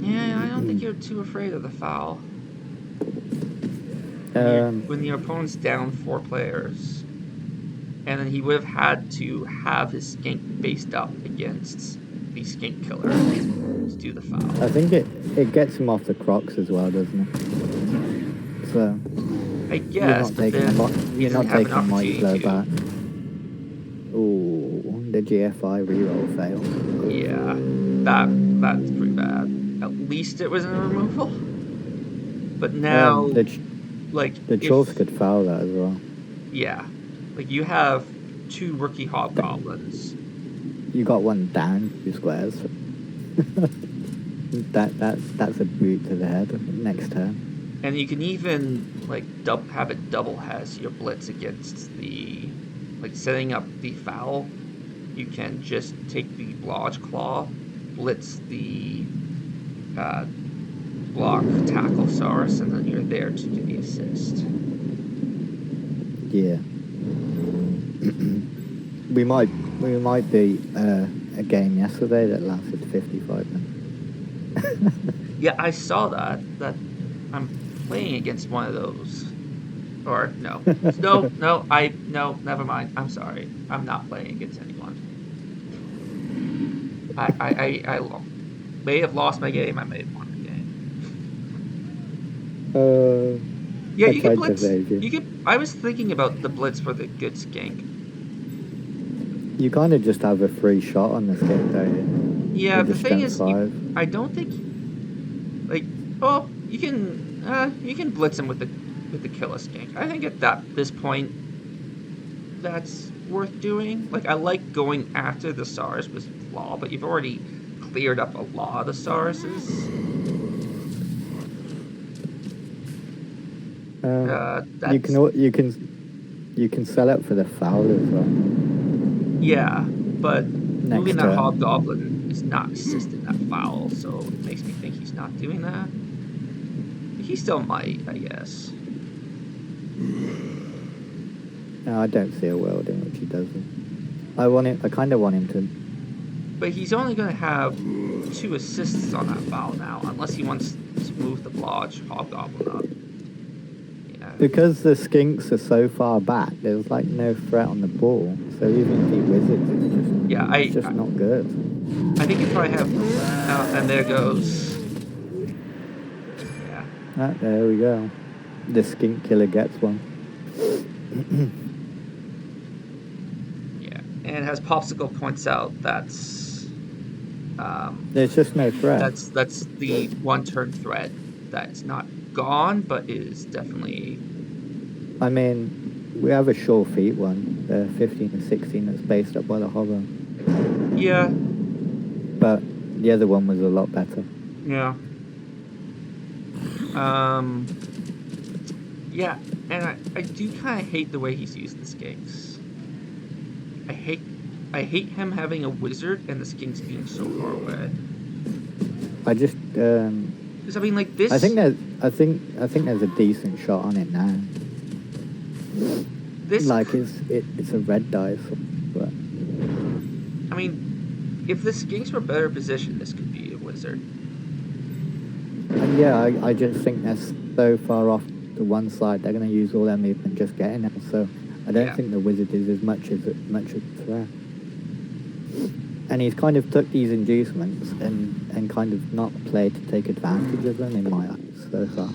Yeah, I don't think you're too afraid of the foul. When your opponent's down 4 players, and then he would have had to have his skink based up against the skink killer to do the foul. I think it gets him off the crocs as well, doesn't it? So I guess, you're not taking a mighty blow back. Ooh, the GFI reroll fail. Yeah, that's pretty bad. At least it was in a removal. But now, the Dwarfs could foul that as well. Yeah, like, you have 2 rookie hobgoblins. You got one down 2 squares. that's a boot to the head next turn. And you can even, like, have it double has your blitz against the, like, setting up the foul. You can just take the Blodge Claw, blitz the block tackle Saurus, and then you're there to do the assist. Yeah. we might be a game yesterday that lasted 55 minutes. Yeah, I saw that I'm playing against one of those. Or no, never mind. I'm sorry. I'm not playing against anyone. I may have lost my game. I may have won the game. Yeah, you can blitz. I was thinking about the blitz for the good skink. You kind of just have a free shot on the skink, don't you? Yeah, the thing is, I don't think, like, oh, you can blitz him with the killer skink. I think at this point, that's worth doing. Like, I like going after the SARS with Flaw, but you've already cleared up a lot of Sauruses. You can That's you can sell it for the foul as well. yeah, but moving Next that turn. Hobgoblin is not assisting that foul, so it makes me think he's not doing that. He still might, I guess. No, I don't see a world in which he doesn't. I kind of want him to. But he's only going to have 2 assists on that foul now, unless he wants to move the Blodge Hobgoblin up. Yeah. Because the skinks are so far back, there's like no threat on the ball. So even if he wizards, it's just not good. I think you probably have. And there goes. Yeah. There we go. The skink killer gets one. Yeah. And as Popsicle points out, that's. There's just no threat. That's the 1-turn threat that's not gone, but is definitely. I mean, we have a sure feet one, the 15 and 16 that's based up by the hover. Yeah. But the other one was a lot better. Yeah. Yeah, and I do kind of hate the way he's using the skinks. I hate him having a wizard and the skinks being so far away. I just. Because I mean, like this. I think there's a decent shot on it now. This like it's a red dice, but. I mean, if the skinks were better positioned, this could be a wizard. And yeah, I just think they're so far off to one side. They're going to use all their movement just getting it. So I don't think the wizard is as much as a threat. And he's kind of took these inducements and kind of not played to take advantage of them in my eyes so far.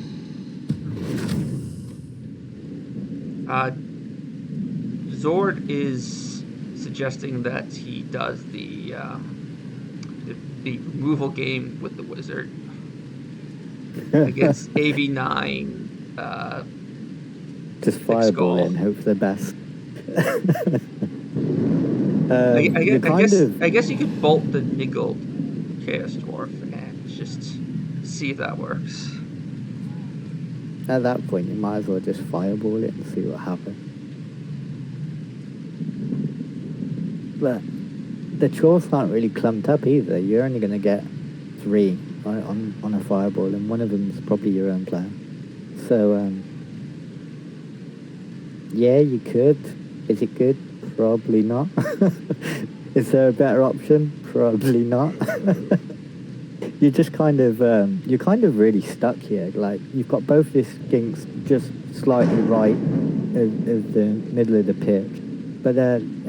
Zord is suggesting that he does the removal game with the wizard against AV9. Just fireball it and hope for the best. I guess you could bolt the Niggled Chaos Dwarf and just see if that works. At that point, you might as well just fireball it and see what happens. But the chores aren't really clumped up either. You're only going to get 3 on a fireball, and one of them is probably your own player. So, yeah, you could. Is it good? Probably not. Is there a better option? Probably not. You're just kind of really stuck here. Like, you've got both these skinks just slightly right of the middle of the pitch. But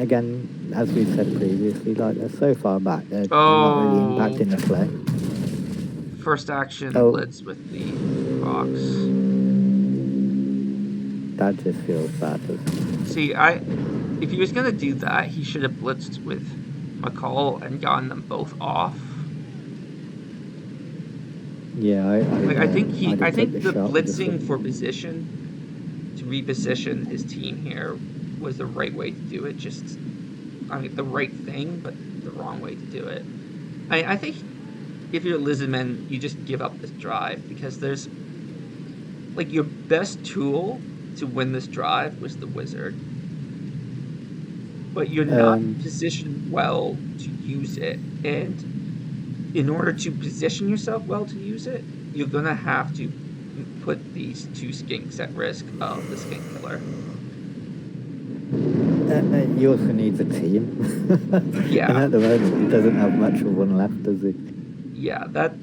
again, as we said previously, like, they're so far back, they're not really impacting the play. First action blitz with the box. That just feels bad, doesn't it? See, if he was going to do that, he should have blitzed with McCall and gotten them both off. Yeah, I think the blitzing for position to reposition his team here was the right way to do it. The right thing, but the wrong way to do it. I think if you're Lizardmen, you just give up this drive because there's your best tool to win this drive was the wizard, but you're not positioned well to use it, and in order to position yourself well to use it, you're gonna have to put these 2 skinks at risk of the skink killer. He also needs a team. Yeah. And at the moment, he doesn't have much of one left, does he? Yeah, that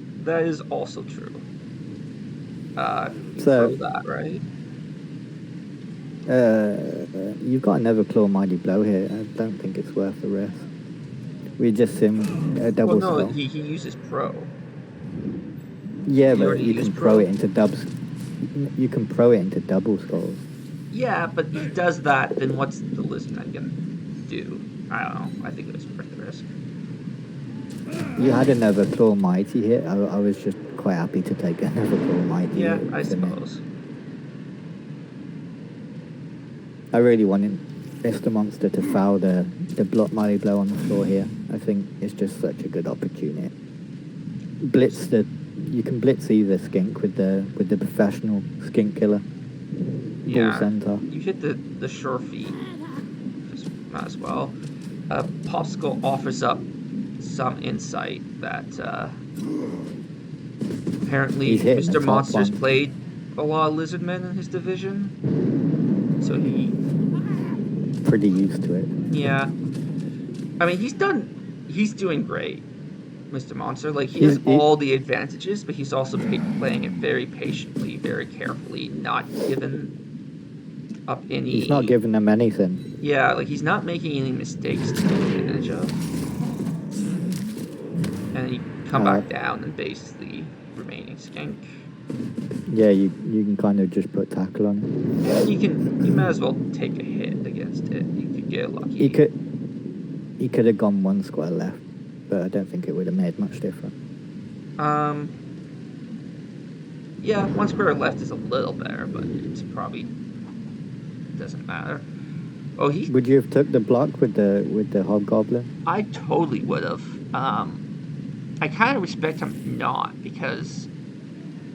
is also true. So that, right? You've got another Claw Mighty Blow here. I don't think it's worth the risk. We just sim a double skull. Skull. He uses Pro. Yeah, but you can pro it into dubs. You can pro it into double skulls. Yeah, but he does that, then what's the Lizardman gonna do? I don't know. I think it was worth the risk. You had another Claw Mighty hit. I was just quite happy to take another Claw Mighty. Yeah, I suppose. I really wanted Mr. Monster to foul the Mighty Blow on the floor here. I think it's just such a good opportunity. blitz the. You can blitz either skink with the professional skink killer. Bull centaur. You hit the sure feet. Might as well. Popsicle offers up some insight that apparently He's hitting the Mr. top Monster's one. played a lot of Lizardmen in his division, so he Pretty used to it. yeah. I mean, he's doing great, Mr. Monster. Like he has all the advantages, but he's also playing it very patiently, very carefully, not giving up any. He's not giving them anything. Yeah, like he's not making any mistakes to take advantage of. And you come back down and base the remaining skink. Yeah, you can kind of just put tackle on it. Yeah, you might as well take a hit against it. You could get lucky. He could have gone one square left, but I don't think it would have made much difference. Yeah, one square left is a little better, but it's probably doesn't matter. Oh, Would you have took the block with the hobgoblin? I totally would have. I kind of respect him not, because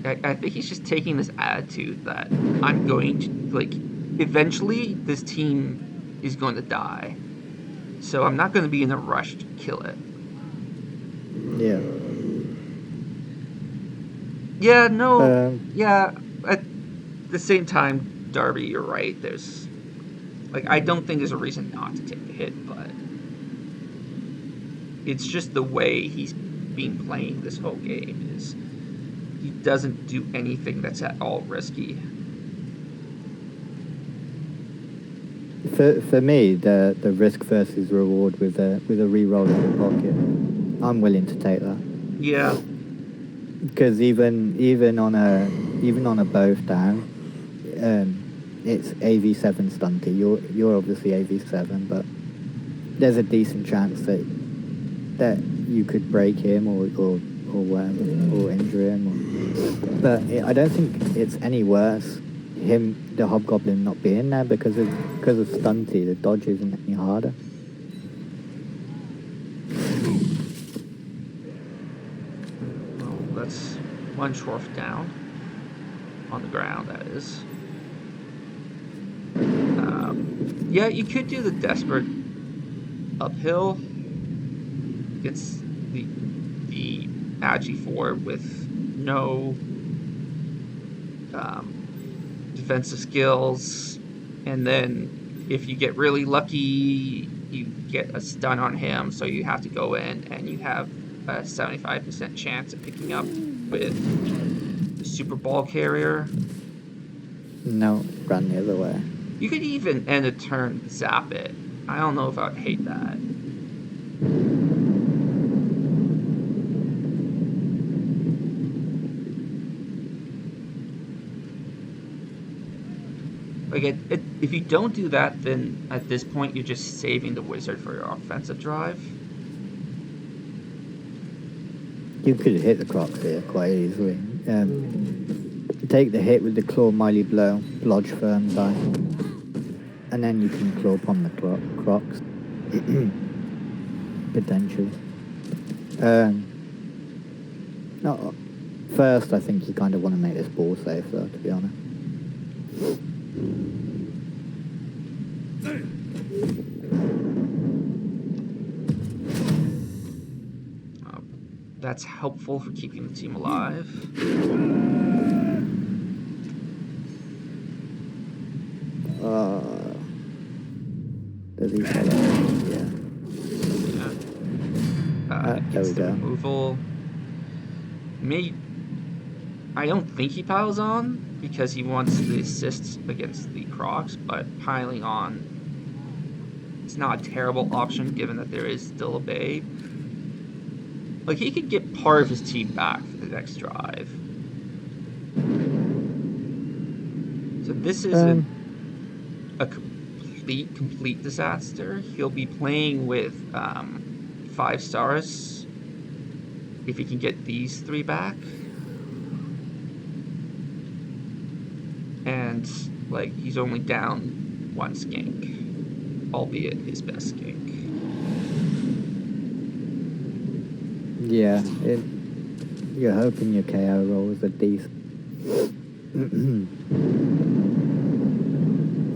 I think he's just taking this attitude that I'm going to, like, eventually this team is going to die. So I'm not going to be in a rush to kill it. Yeah. Yeah, no. Yeah, at the same time, Darby, you're right. There's, like, I don't think there's a reason not to take the hit, but it's just the way he's been playing this whole game is he doesn't do anything that's at all risky. For me, the risk versus reward with a reroll in the pocket, I'm willing to take that. Yeah. Because even on a both down, it's AV7 stunty. You're obviously AV7, but there's a decent chance that you could break him or whatever, or injure him. But I don't think it's any worse the hobgoblin not being there because of stunty. The dodge isn't any harder. Well, that's one Dwarf down on the ground. That is. Yeah, you could do the desperate uphill. It's the Agi 4 with no defensive skills, and then if you get really lucky, you get a stun on him, so you have to go in, and you have a 75% chance of picking up with the Super Ball Carrier. No, run the other way. You could even end a turn zap it. I don't know if I would hate that. Like, if you don't do that, then at this point you're just saving the wizard for your offensive drive. You could hit the crocs here quite easily. Take the hit with the claw mighty blow, lodge firm die, and then you can claw upon the crocs. Potentially. No, first, I think you kind of want to make this ball safe, though, to be honest. That's helpful for keeping the team alive. Does he follow? Yeah. There we go. Removal. I don't think he piles on because he wants the assists against the Crocs, but piling on is not a terrible option given that there is still a babe. Like, he could get part of his team back for the next drive. So this isn't a complete disaster. He'll be playing with 5 stars if he can get these 3 back. And, like, he's only down 1 skink, albeit his best skink. Yeah, you're hoping your KO rolls are decent.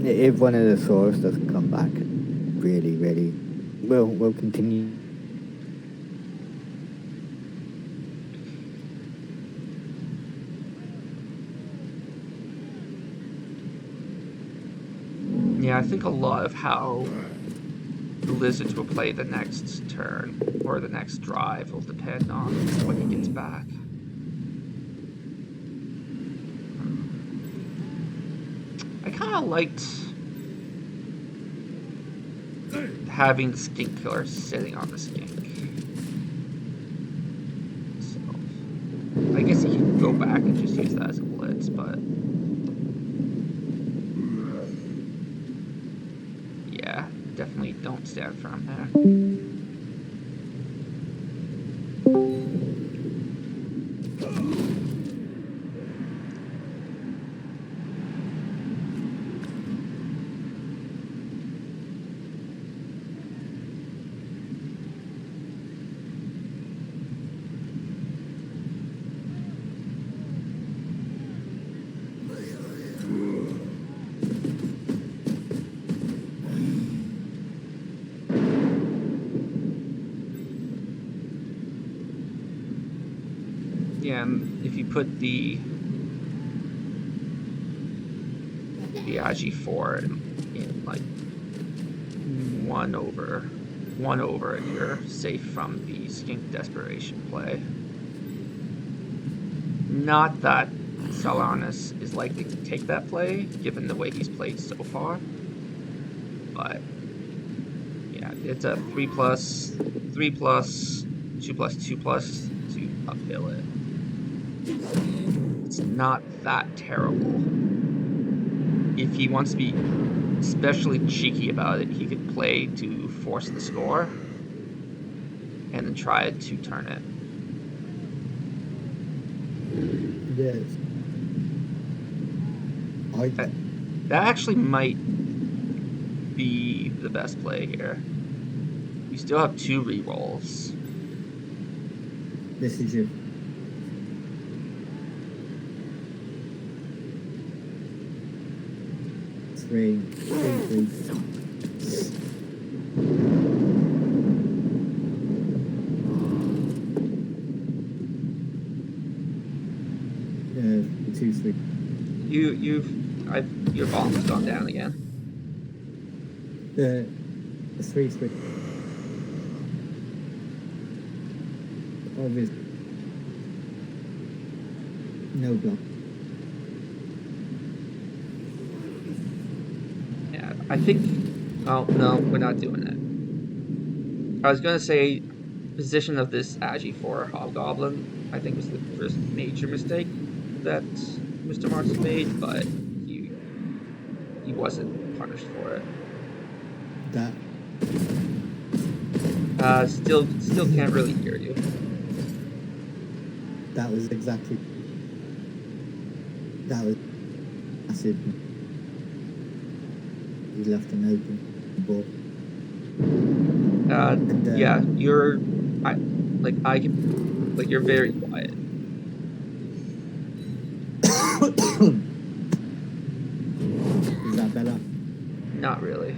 If one of the swords doesn't come back, really, we'll continue. Yeah, I think a lot of how the Lizards will play the next turn or the next drive will depend on what he gets back. I kind of liked having the skink killer sitting on the skink. So I guess he could go back and just use that as a blitz, but yeah, definitely don't stand firm there. Yeah, and if you put the Agi4 in like 1/1 and you're safe from the skink desperation play. Not that Zoltans is likely to take that play, given the way he's played so far. But yeah, it's a 3+, 3+, 2+, 2+ to uphill it. It's not that terrible. If he wants to be especially cheeky about it, he could play to force the score and then try to turn it. Yes. That actually might be the best play here. You still have 2 rerolls. This is your. Three. Yeah, 2, 3. Your volume's gone down again. The 3, 3. Obviously. No block. Yeah, I think. Oh no, we're not doing it. I was gonna say, position of this Agi4 Hobgoblin, I think was the first major mistake that Mr. Marks made, but he wasn't punished for it. That. Still can't really hear you. That was exactly. That was massive. He left an open ball. Yeah, you're you're very quiet. Is that better? Not really.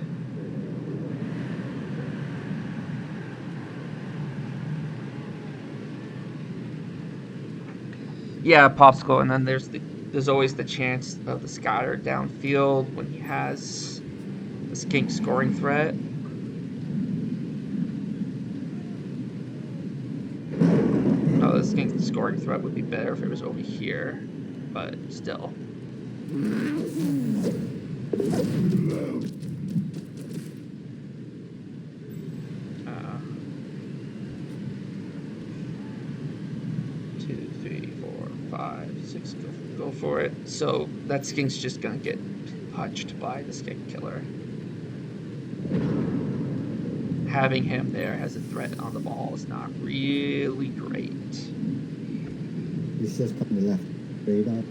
Yeah, popsicle, and then there's always the chance of the scatter downfield when he has the skink scoring threat. Oh, the skink scoring threat would be better if it was over here, but still. 2, 3, 4, 5, 6. Go for it. So that skink's just gonna get punched by the skink killer. Having him there as a threat on the ball is not really great. He's just on the left radar.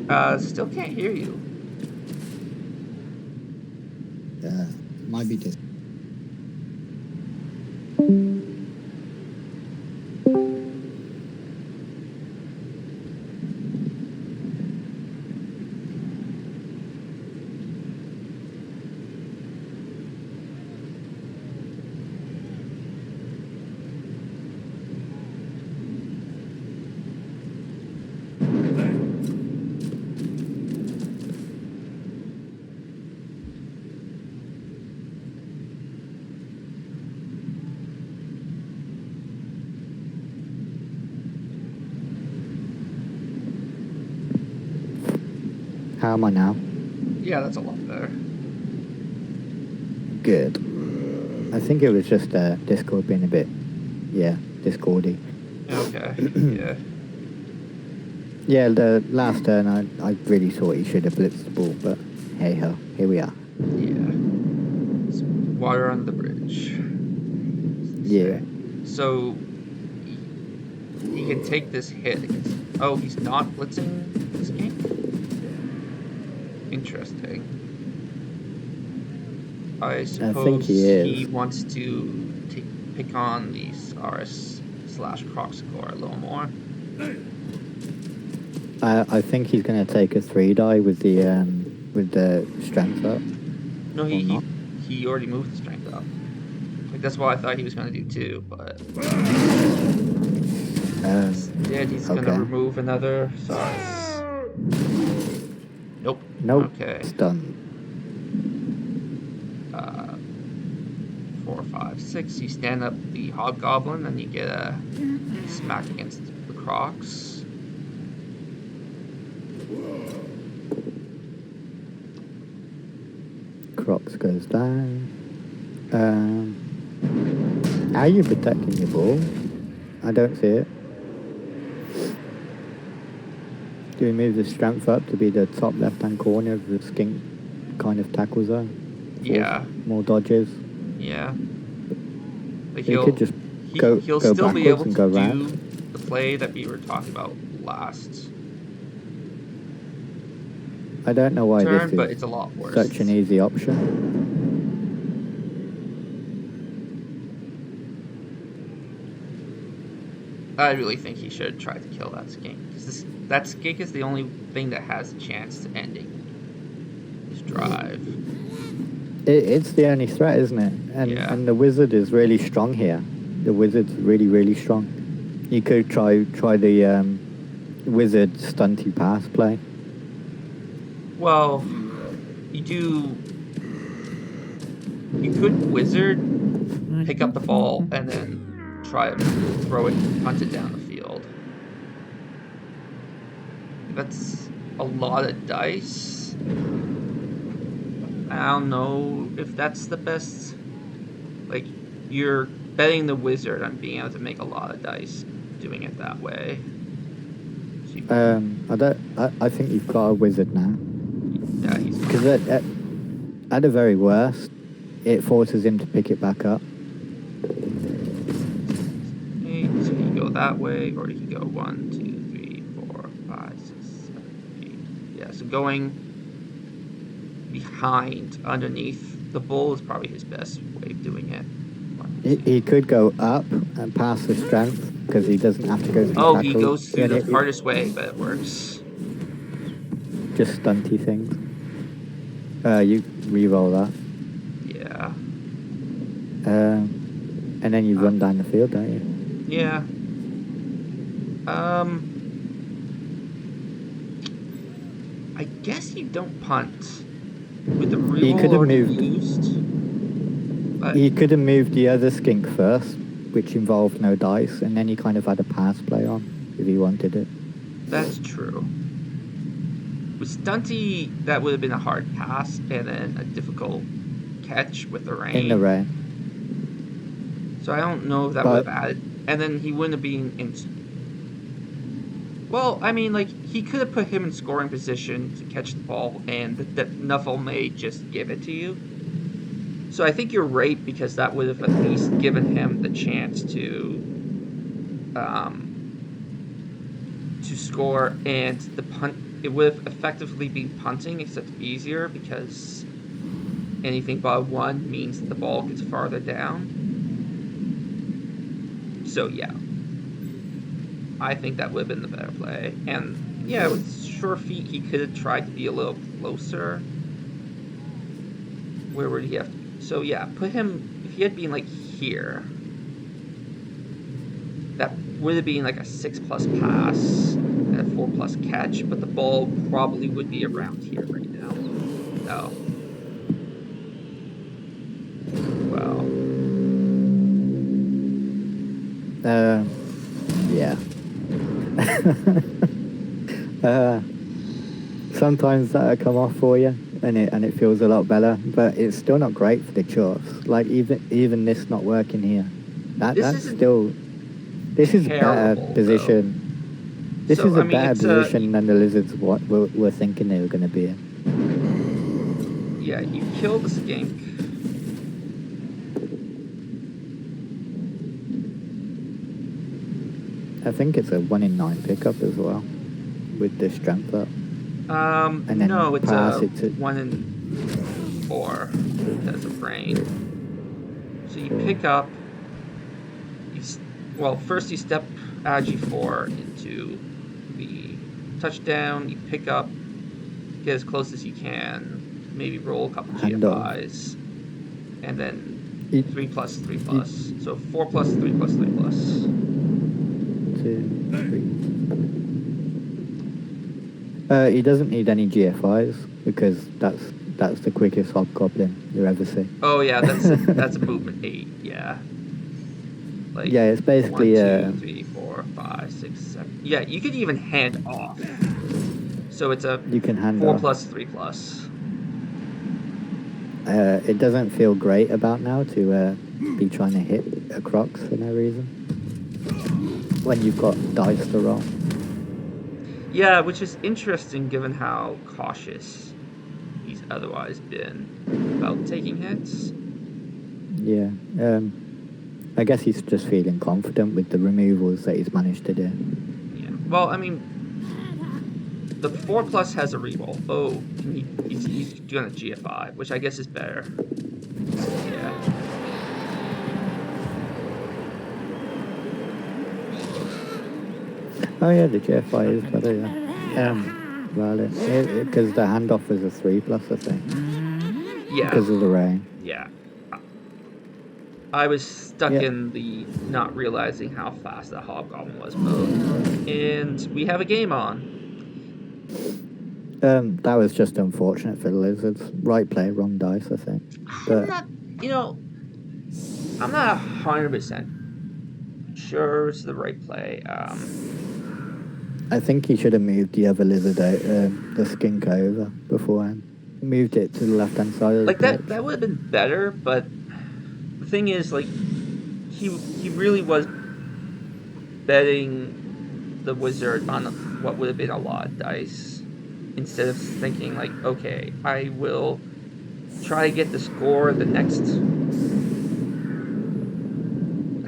Yeah. Still can't hear you. Might be just. 2, How am I now? Yeah, that's a lot better. Good. I think it was just Discord being a bit, Discordy. Okay. Yeah. Yeah, the last turn I really thought he should have blitzed the ball, but hey ho, here we are. Yeah. It's water on the bridge. Yeah. So he can take this hit against. Oh, he's not blitzing this game? Interesting. I think suppose he he is. wants to pick on the Saurus/Croc score a little more. I think he's going to take a 3-die with the strength up. No, Or not. he already moved the strength up. Like that's what I thought he was going to do too, but instead he's going to remove another Saurus. Nope. Nope. Okay. It's done. 4, 5, 6. You stand up the Hobgoblin, and you get a smack against the Crocs. Crocs goes down. How are you protecting your ball? I don't see it. Do we move the strength up to be the top left-hand corner of the skink kind of tackle zone? Yeah. More dodges. Yeah. Like he could just go still be able and to go do round. the play that we were talking about last I don't know why turn, this is but it's a lot worse. such an easy option. I really think he should try to kill that skink, because that skink is the only thing that has a chance to ending his drive. It's the only threat, isn't it? And the wizard is really strong here. The wizard's really, really strong. You could try the wizard stunty pass play. Well, you could wizard, pick up the ball, and then try to throw it, punt it down the field. That's a lot of dice. I don't know if that's the best. Like, you're betting the wizard on being able to make a lot of dice doing it that way. I think you've got a wizard now. Yeah, he's because at the very worst, it forces him to pick it back up. So he can go that way, or he can go 1, 2, 3, 4, 5, 6, 7, 8. Yeah, so going behind, underneath the bull is probably his best way of doing it. He could go up and pass the strength because he doesn't have to go through tackle. He goes through the hardest way, but it works. Just stunty things. You re-roll that. Yeah. And then you run down the field, don't you? Yeah. I guess you don't punt with the reroll he could have already moved. Used. He could have moved the other skink first, which involved no dice, and then he kind of had a pass play on if he wanted it. That's true. With Stunty, that would have been a hard pass and then a difficult catch with the rain. In the rain. So I don't know if that would have added. And then he wouldn't have been in. Well, I mean, like, he could have put him in scoring position to catch the ball, and that Nuffle may just give it to you. So I think you're right, because that would have at least given him the chance to score, and the punt. It would have effectively been punting, except easier, because anything but 1 means that the ball gets farther down. So yeah, I think that would have been the better play. And yeah, with sure feet, he could have tried to be a little closer. Where would he have to be? So yeah, put him, if he had been like here, that would have been like a 6+ pass and a 4+ catch, but the ball probably would be around here right now. No. Well. Yeah. sometimes that'll come off for you, and it feels a lot better. But it's still not great for the chops. Like even this not working here, that's still. This is a better terrible, position. This So, is a I mean, better it's, position than the Lizards were thinking they were going to be in. Yeah, you kill the skink. I think it's a 1 in 9 pickup as well, with the strength up. And then No, it's pass a it to 1 in 4 because of rain. So you pick up. First you step Agi 4 into the touchdown. You pick up, get as close as you can. Maybe roll a couple GFIs, and then 3+, 3+. So 4+, 3+, 3+. 2, 3. He doesn't need any GFIs because that's the quickest hobgoblin you ever see. Oh yeah, that's a movement 8. Yeah. Like, yeah, it's basically 1, 2, 3, 4, 5, 6, 7. Yeah, you could even hand off. So it's a 4+, 3+. It doesn't feel great about now to be trying to hit a Crocs for no reason when you've got dice to roll. Yeah, which is interesting given how cautious he's otherwise been about taking hits. Yeah, I guess he's just feeling confident with the removals that he's managed to do. Yeah, well, I mean, the 4+ has a reroll. Oh, he's doing a GFI, which I guess is better. Yeah. Oh yeah, the GFI is better, yeah. Well, because the handoff was a 3+, I think. Yeah. Because of the rain. Yeah. I was stuck in the not realizing how fast the hobgoblin was mode. And we have a game on. That was just unfortunate for the Lizards. Right play, wrong dice, I think. But I'm not 100% sure it's the right play. I think he should have moved the other lizard out, the skink over beforehand. Moved it to the left-hand side of the pitch. That would have been better, but the thing is, like, he really was betting the wizard on what would have been a lot of dice, instead of thinking, like, okay, I will try to get the score the next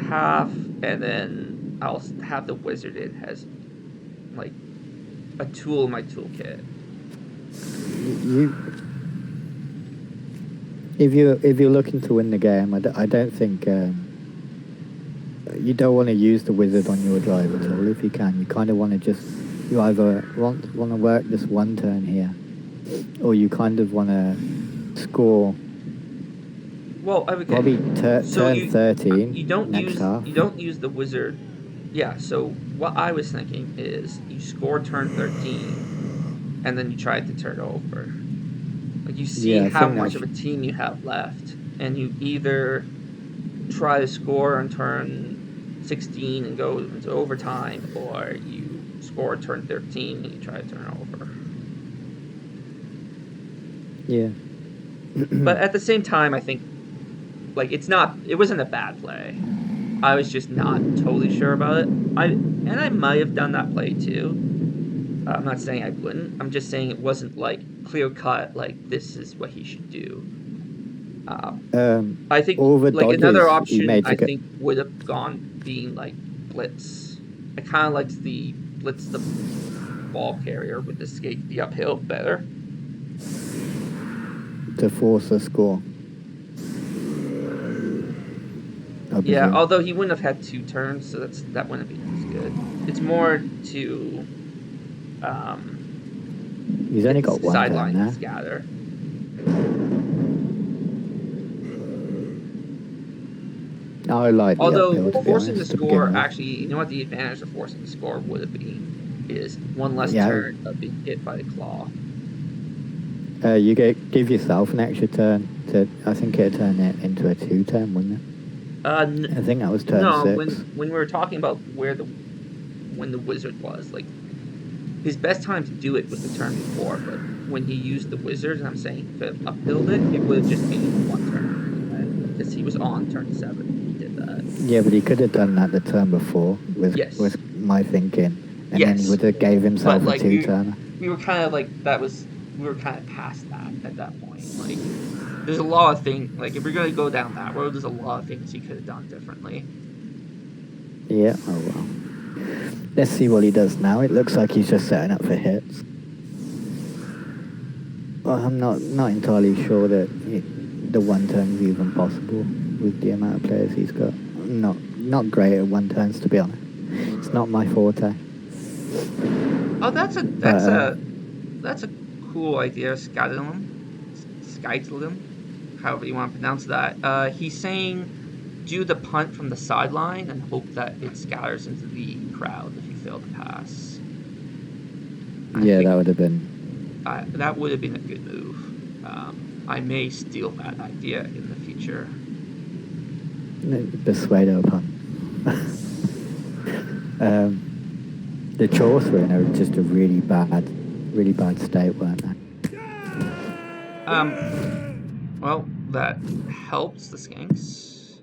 half, and then I'll have the wizard in as, like, a tool in my toolkit. If you're looking to win the game, I don't think you don't want to use the wizard on your drive at all. If you can, you kind of want to you either want to work this one turn here, or you kind of want to score. Well, okay. Probably turn 13. You don't next half. You don't use the wizard. Yeah. So what I was thinking is you score turn 13, and then you try to turn over. Like, you see how much of a team you have left, and you either try to score on turn 16 and go into overtime, or you score turn 13 and you try to turn over. Yeah. But at the same time, I think, like, it wasn't a bad play. I was just not totally sure about it. I might have done that play too. I'm not saying I wouldn't. I'm just saying it wasn't, like, clear cut, like, this is what he should do. I think, like, another option I think would have gone being, like, blitz. I kind of liked the blitz the ball carrier with the skate the uphill better. To force a score. Yeah, although he wouldn't have had 2 turns, so that wouldn't be as good. It's more to he's only got 1 sideline turn now. Scatter. I like the Although uphill, forcing the score, actually, you know what the advantage of forcing the score would have been is 1 less turn of being hit by the claw. You give yourself an extra turn I think it'd turn it into a 2 turn, wouldn't it? I think that was turn 6. When we were talking about when the wizard was, like, his best time to do it was the turn before, but when he used the wizard, I'm saying he could have uphilled it. It would have just been a 1 turn anyway, because he was on turn 7 when he did that. Yeah, but he could have done that the turn before. Was Yes. my thinking, and then he Yes, would have gave himself but a like 2-turner. we were kind of like we were kind of past that at that point. Like, there's a lot of things. Like, if we're gonna go down that road, there's a lot of things he could have done differently. Yeah. Oh well. Let's see what he does now. It looks like he's just setting up for hits. Well, I'm not entirely sure that the 1-turn is even possible with the amount of players he's got. Not great at 1-turns, to be honest. It's not my forte. Oh, that's a cool idea, Skytlam, however you want to pronounce that. He's saying do the punt from the sideline and hope that it scatters into the crowd if you fail to pass. That would have been. That would have been a good move. I may steal that idea in the future. Persuado punt. The Chorts were in just a really bad state, weren't they? Well, that helps the Skinks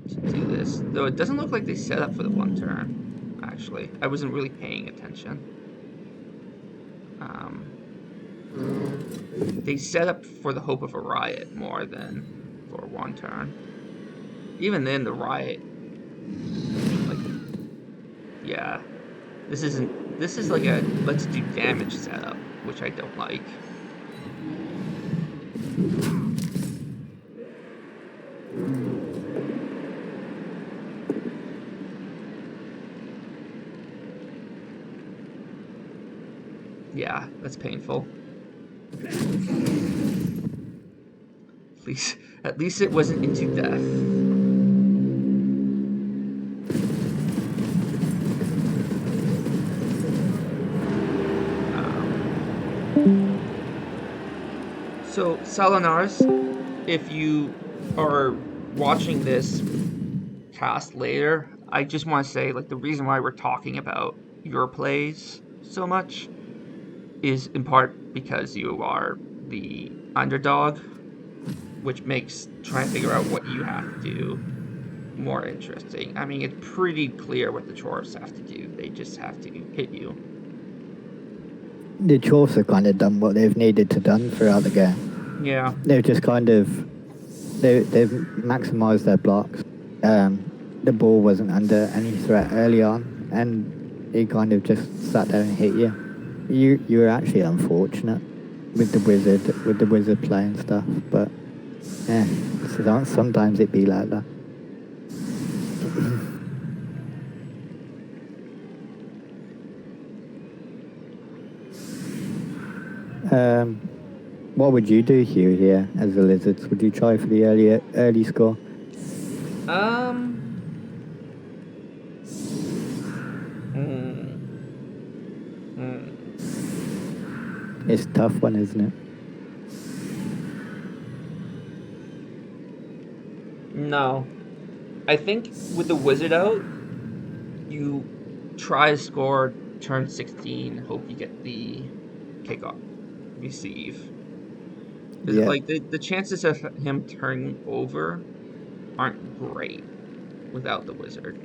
to do this. Though it doesn't look like they set up for the 1-turn, actually. I wasn't really paying attention. They set up for the hope of a riot more than for a 1-turn. Even then, the riot, like, yeah, this is like a let's do damage setup, which I don't like. Yeah, that's painful. At least it wasn't into death. So, Salinars, if you are watching this cast later, I just want to say, like, the reason why we're talking about your plays so much is in part because you are the underdog, which makes trying to figure out what you have to do more interesting. I mean, it's pretty clear what the Dwarfs have to do. They just have to hit you. The Dwarfs have kind of done what they've needed to done throughout the game. Yeah. They've just kind of they've maximised their blocks. The ball wasn't under any threat early on, and it kind of just sat there and hit you. You were actually unfortunate with the wizard play and stuff, but yeah, sometimes it be like that. What would you do here as the Lizards? Would you try for the early score? It's a tough one, isn't it? No. I think with the wizard out, you try to score turn 16, hope you get the kickoff, receive. Yeah. Like, the chances of him turning over aren't great without the wizard.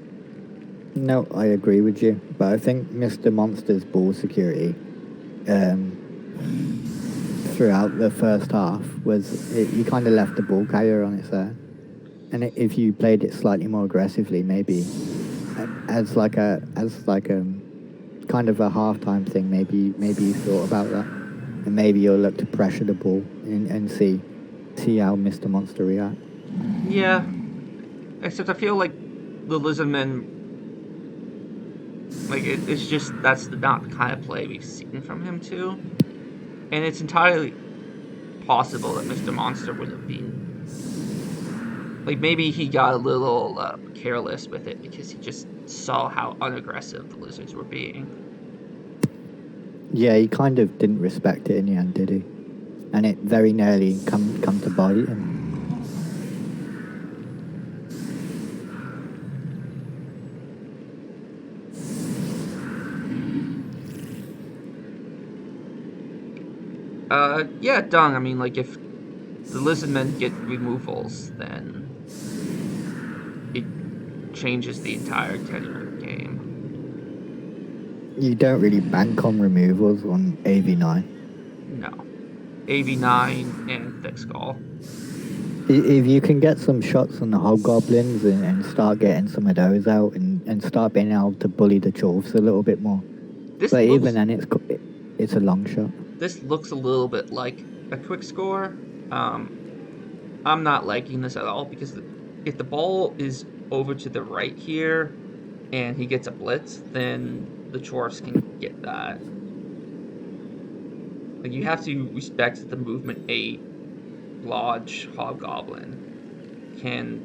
No, I agree with you, but I think Mr. Monster's ball security throughout the first half you kind of left the ball carrier on its own, and if you played it slightly more aggressively, maybe as like a kind of a halftime thing, maybe you thought about that, and maybe you'll look to pressure the ball and see how Mr. Monster reacts. Yeah, except I feel like the Lizardmen, like, it's just that's not the kind of play we've seen from him too, and it's entirely possible that Mr. Monster would have been, like, maybe he got a little careless with it because he just saw how unaggressive the Lizards were being. Yeah, he kind of didn't respect it in the end, did he? And it very nearly come to bite him. Yeah, dung. I mean, like, if the Lizardmen get removals, then it changes the entire tenor of the game. You don't really bank on removals on AV9. No. AV9 and Thick Skull. If you can get some shots on the hobgoblins and start getting some of those out and start being able to bully the dwarves a little bit more. But even then, it's a long shot. This looks a little bit like a quick score. I'm not liking this at all because if the ball is over to the right here and he gets a blitz, then the dwarves can get that. Like, you have to respect the movement a large hobgoblin can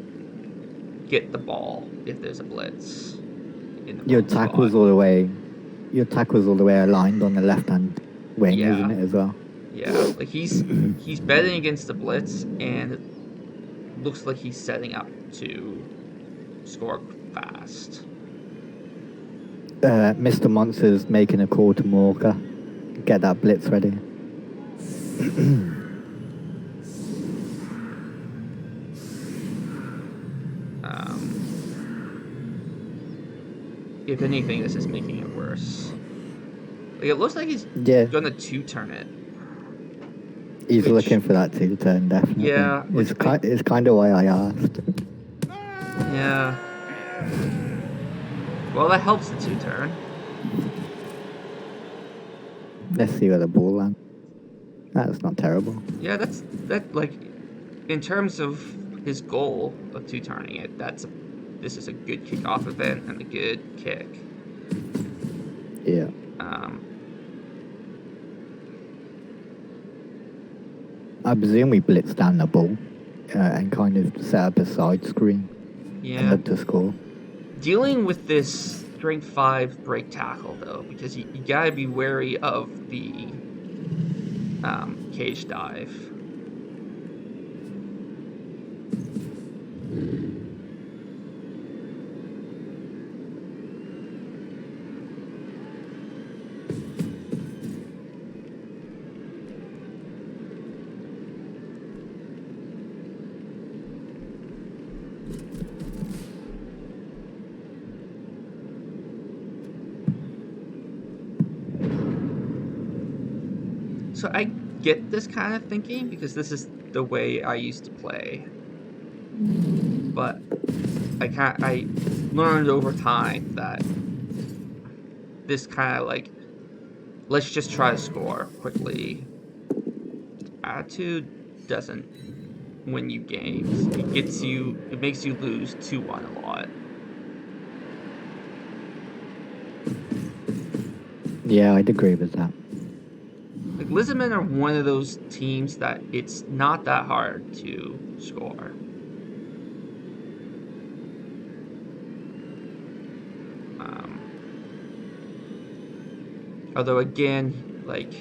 get the ball if there's a blitz in the Your wrong tackle's spot. all the way. Your tackle's all the way aligned on the left hand wing, Yeah. isn't it, as well? Yeah, like he's betting against the blitz, and it looks like he's setting up to score fast. Mr. Monster's making a call to Morka. Get that blitz ready. If anything, this is making it worse. Like, it looks like he's gonna two-turn it. He's looking for that two-turn, definitely. Yeah. It's kind of why I asked. Yeah. Well, that helps the two-turn. Let's see where the ball lands. That's not terrible. Yeah, like, in terms of his goal of two-turning it, this is a good kickoff event and a good kick. Yeah. I presume we blitz down the ball and kind of set up a side screen and look to score. Dealing with this strength 5 break tackle, though, because you gotta be wary of the cage dive. So I get this kind of thinking because this is the way I used to play. But I learned over time that this kind of, like, let's just try to score quickly attitude doesn't win you games. It makes you lose 2-1 a lot. Yeah, I'd agree with that. Like, Lizardmen are one of those teams that it's not that hard to score. Although, again, like,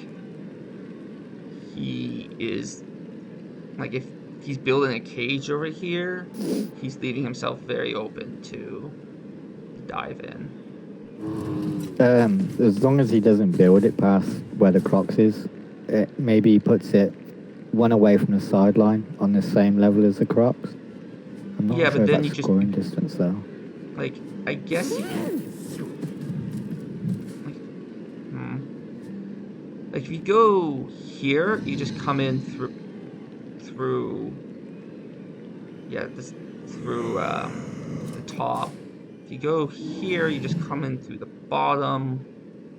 he is, like, if he's building a cage over here, he's leaving himself very open to dive in. As long as he doesn't build it past where the Crocs is, maybe he puts it one away from the sideline on the same level as the Crocs. I'm not sure but then that's scoring distance, though. Like, I guess like, if you go here, you just come in through the top. If you go here, you just come in through the bottom.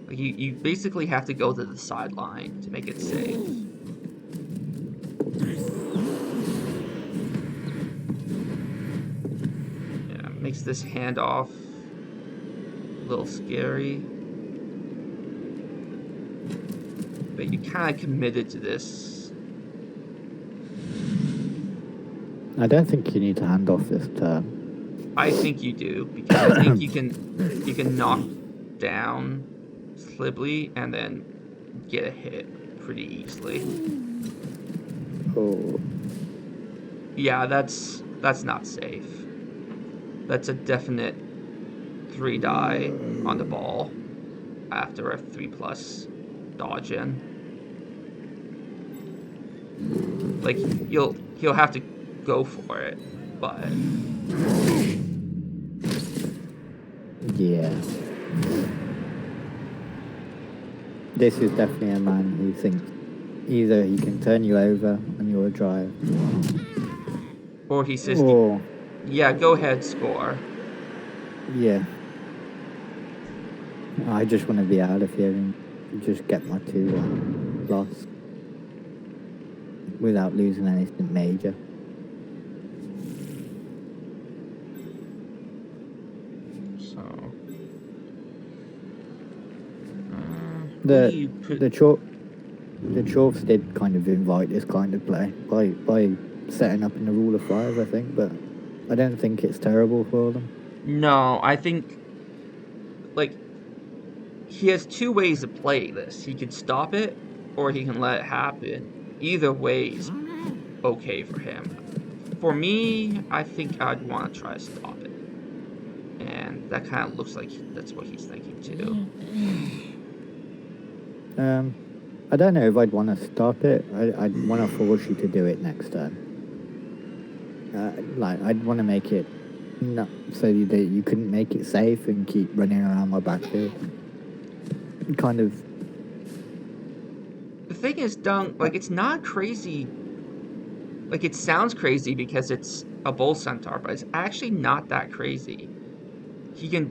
Like, you basically have to go to the sideline to make it safe. Yeah, it makes this handoff a little scary. But you kind of committed to this. I don't think you need to hand off this turn. I think you do, because I think you can knock down Slibbly and then get a hit pretty easily. Oh. Yeah, that's not safe. That's a definite 3 die on the ball after a 3+ dodge in. Like he'll have to go for it, but Yeah. This is definitely a man who thinks either he can turn you over on your drive, or he says, or "Yeah, go ahead, score." yeah, I just want to be out of here and just get my 2 loss without losing anything major. So who do The you put? the Chorfs did kind of invite this kind of play by setting up in the rule of 5, I think, but I don't think it's terrible for them. No, I think like he has two ways to play this. He could stop it, or he can let it happen. Either way is okay for him. For me, I think I'd want to try to stop it, and that kind of looks like that's what he's thinking too. I don't know if I'd want to stop it. I'd want to force you to do it next turn. I'd want to make it not so that you couldn't make it safe and keep running around my backfield. Kind of. The thing is, Dunk, like it's not crazy. Like it sounds crazy because it's a bull centaur, but it's actually not that crazy. He can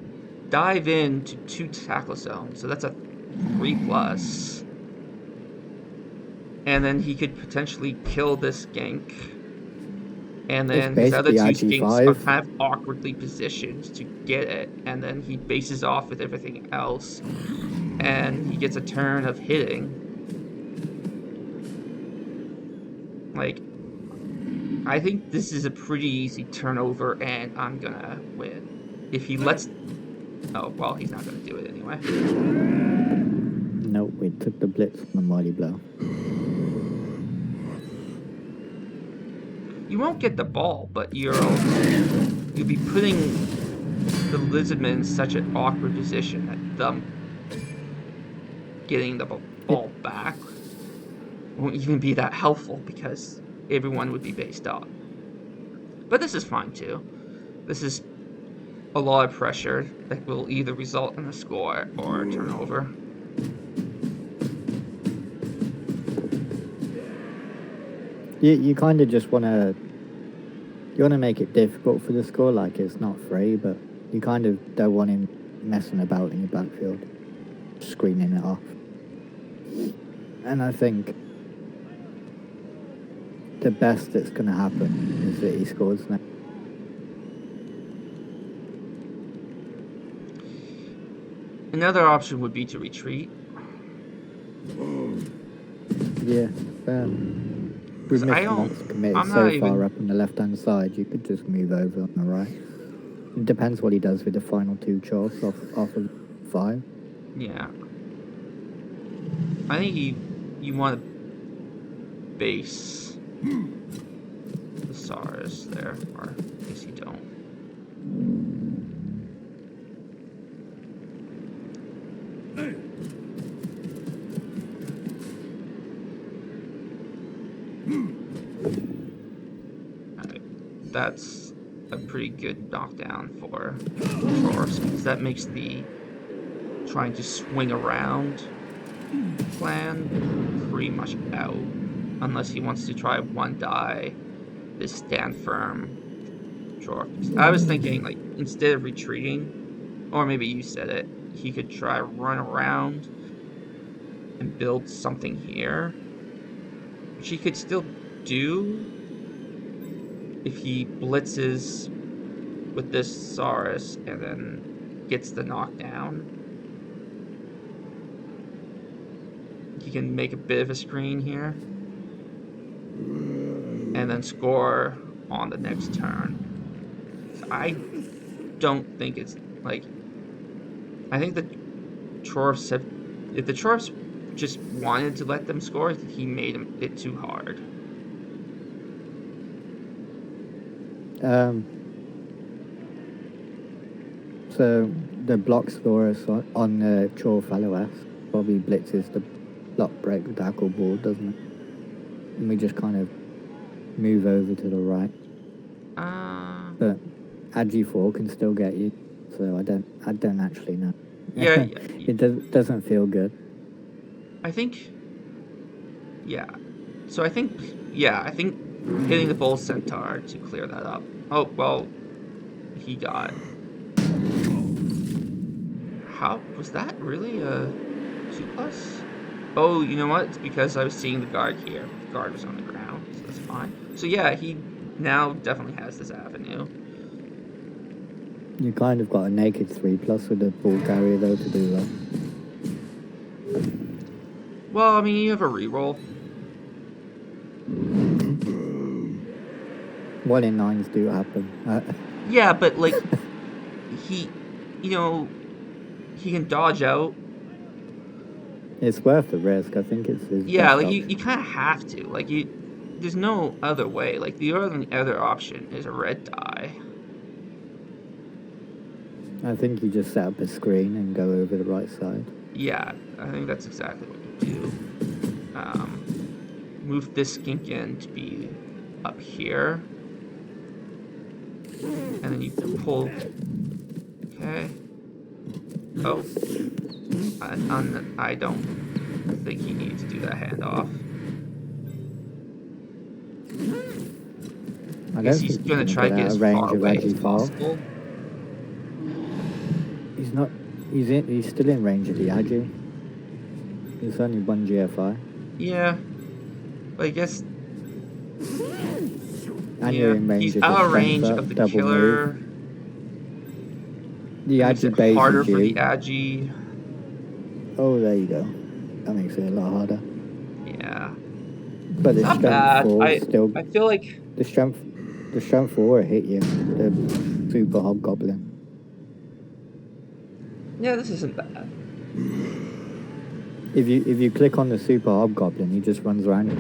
dive into 2 tackle zones, so that's a 3+. And then he could potentially kill this skink. And It's then his other basically 2 skinks are RG5. kind of awkwardly positioned to get it. And then he bases off with everything else. And he gets a turn of hitting. Like, I think this is a pretty easy turnover, and I'm gonna win. If he lets... Oh, well, he's not gonna do it anyway. No, we took the blitz from the mighty blow. You won't get the ball, but you'll be putting the Lizardmen in such an awkward position that them getting the ball back won't even be that helpful because everyone would be based up. But this is fine too. This is a lot of pressure that will either result in a score or a turnover. You kind of just want to make it difficult for the score, like it's not free, but you kind of don't want him messing about in your backfield, screening it off. And I think the best that's going to happen is that he scores now. Another option would be to retreat. Yeah, with I Mr. don't... Knox committed I'm so not far even... up on the left-hand side, you could just move over on the right. It depends what he does with the final 2 chops off of 5. Yeah. I think you want to base the SARS there, or I guess you don't. Alright, that's a pretty good knockdown for Dwarfs, because that makes the trying to swing around plan pretty much out, unless he wants to try one die this stand firm Dwarf. I was thinking, like, instead of retreating, or maybe you said it, he could try run around and build something here, which he could still do if he blitzes with this Saurus and then gets the knockdown. He can make a bit of a screen here and then score on the next turn. So I don't think it's like... I think the Dwarfs have... If the Dwarfs just wanted to let them score, he made it too hard. So the block scorer on the Chor Fellow probably blitzes the block break tackle board, doesn't it? And we just kind of move over to the right. But Agi4 can still get you, so I don't actually know. Yeah, It doesn't feel good. I think. Yeah. So I think hitting the bull centaur to clear that up. Oh well, he got. How was that really a 2+? Oh, you know what? It's because I was seeing the guard here. The guard was on the ground, so that's fine. So yeah, he now definitely has this avenue. You kind of got a naked 3+ with a ball carrier though to do that. Well, I mean, you have a reroll. 1 in 9s do happen. Yeah, but like he, he can dodge out. It's worth the risk. I think it's his Yeah, best like option. you kind of have to. Like there's no other way. Like the only other option is a red die. I think you just set up a screen and go over the right side. Yeah, I think that's exactly what you do. Move this skink in to be up here. And then you pull. Okay. Oh. I don't think he needs to do that handoff. I guess he's going to try to get as far away as possible. He's not. He's still in range of the Agi. There's only one GFI. Yeah. But I guess. And you're in range he's of out of the range Spencer, of the double killer. move. The Makes Agi it harder bases for the you. Agi. Oh, there you go. That makes it a lot harder. Yeah. But the strength 4 still. I feel like the strength 4 hit you. The super hobgoblin. Yeah, this isn't bad. If you click on the super hobgoblin, he just runs around.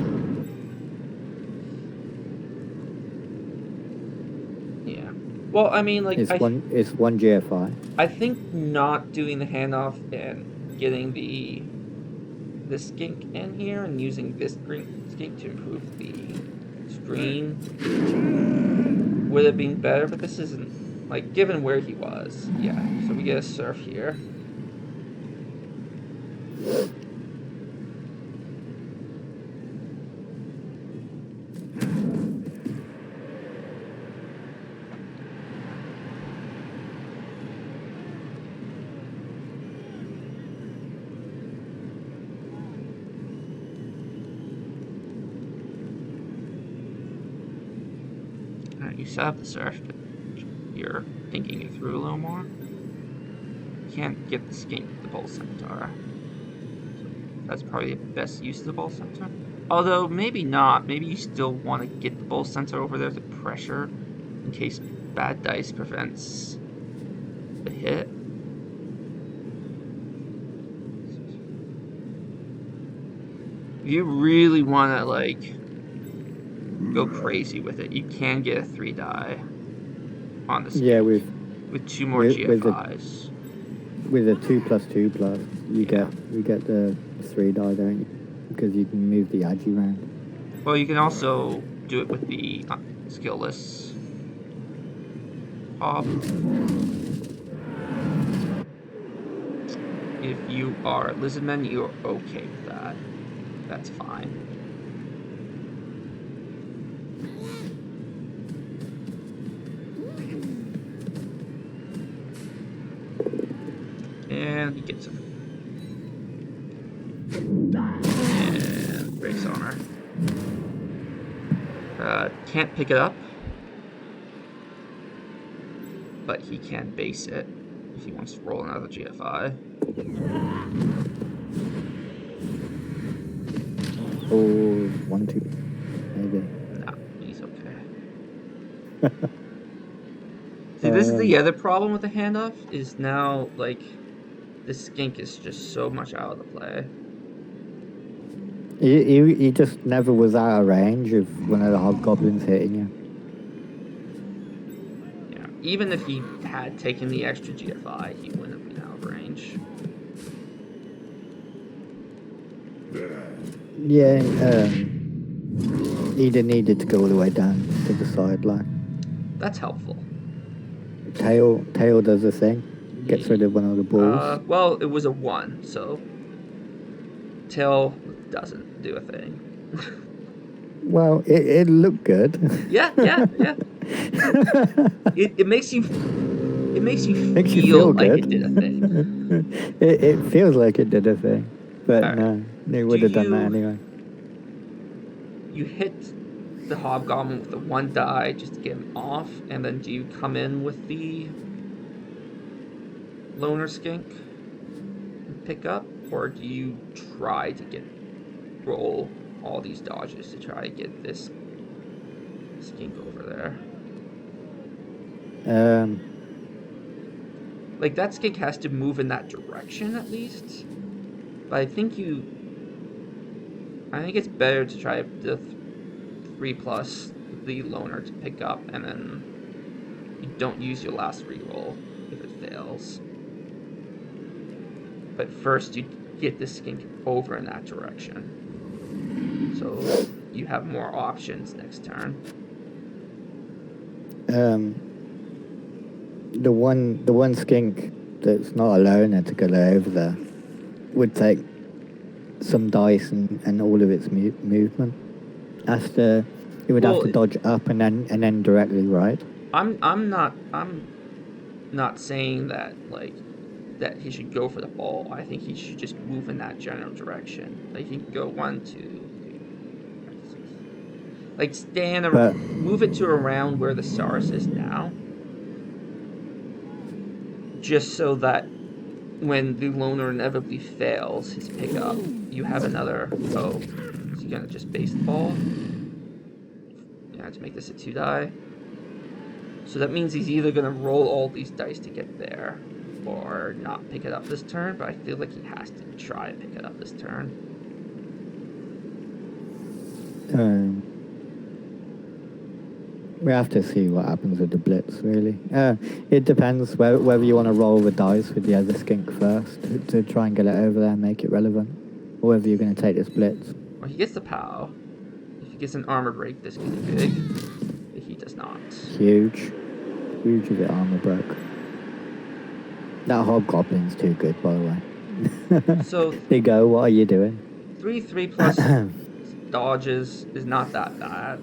Yeah. Well, I mean, like it's one GFI. I think not doing the handoff and getting the skink in here and using this skink to improve the screen would have been better, but this isn't, like, given where he was. Yeah, so we get a surf here. You set up the surf, but you're thinking it through a little more. You can't get the skink with the bull centaur. So that's probably the best use of the bull centaur. Although, maybe not. Maybe you still want to get the bull centaur over there to pressure in case bad dice prevents the hit. You really want to, like, go crazy with it. You can get a 3 die on the skink. Yeah, with 2 more GFIs. With a 2+2+, you get the 3 die, don't you? Because you can move the Agi around. Well, you can also do it with the skillless hob. If you are Lizardmen, you're okay with that. That's fine. And he gets him. And breaks honor. Can't pick it up, but he can base it if he wants to roll another GFI. Oh, 1, 2, maybe. No, he's okay. See, this is the other problem with the handoff, is now, like, the skink is just so much out of the play. He just never was out of range of one of the hobgoblins hitting you. Yeah, even if he had taken the extra GFI, he wouldn't have been out of range. didn't need it to go all the way down to the sideline. That's helpful. Tail does the thing. Gets rid of one of the balls. Well, it was a 1, so tail doesn't do a thing. Well, it looked good. Yeah. It makes you Makes you feel feel like good. it did a thing. It feels like it did a thing, but All right. no, they would have done that anyway. You hit the hobgoblin with the 1 die just to get him off, and then do you come in with the loner skink and pick up, or do you try to roll all these dodges to try to get this skink over there? Like, that skink has to move in that direction at least, but I think it's better to try the 3+ the loner to pick up, and then you don't use your last reroll if it fails. But first you get the skink over in that direction, so you have more options next turn. The one skink that's not a loner to go over there would take some dice and all of its movement. It would have to dodge up and then directly right. I'm not saying that that he should go for the ball. I think he should just move in that general direction. Like, he can go 1, 2, 3, like stand around, move it to around where the Saurus is now, just so that when the loner inevitably fails his pickup, you have another. Oh, is he gonna just base the ball? Yeah, to make this a 2 die. So that means he's either gonna roll all these dice to get there, or not pick it up this turn. But I feel like he has to try and pick it up this turn. We have to see what happens with the blitz, really. It depends whether you want to roll the dice with the other skink first to try and get it over there and make it relevant, or whether you're going to take this blitz. Well, he gets the POW. If he gets an armor break, this can be big. But he does not. Huge of the armor broke. That hobgoblin's too good, by the way. So Big O, what are you doing? 3+ dodges is not that bad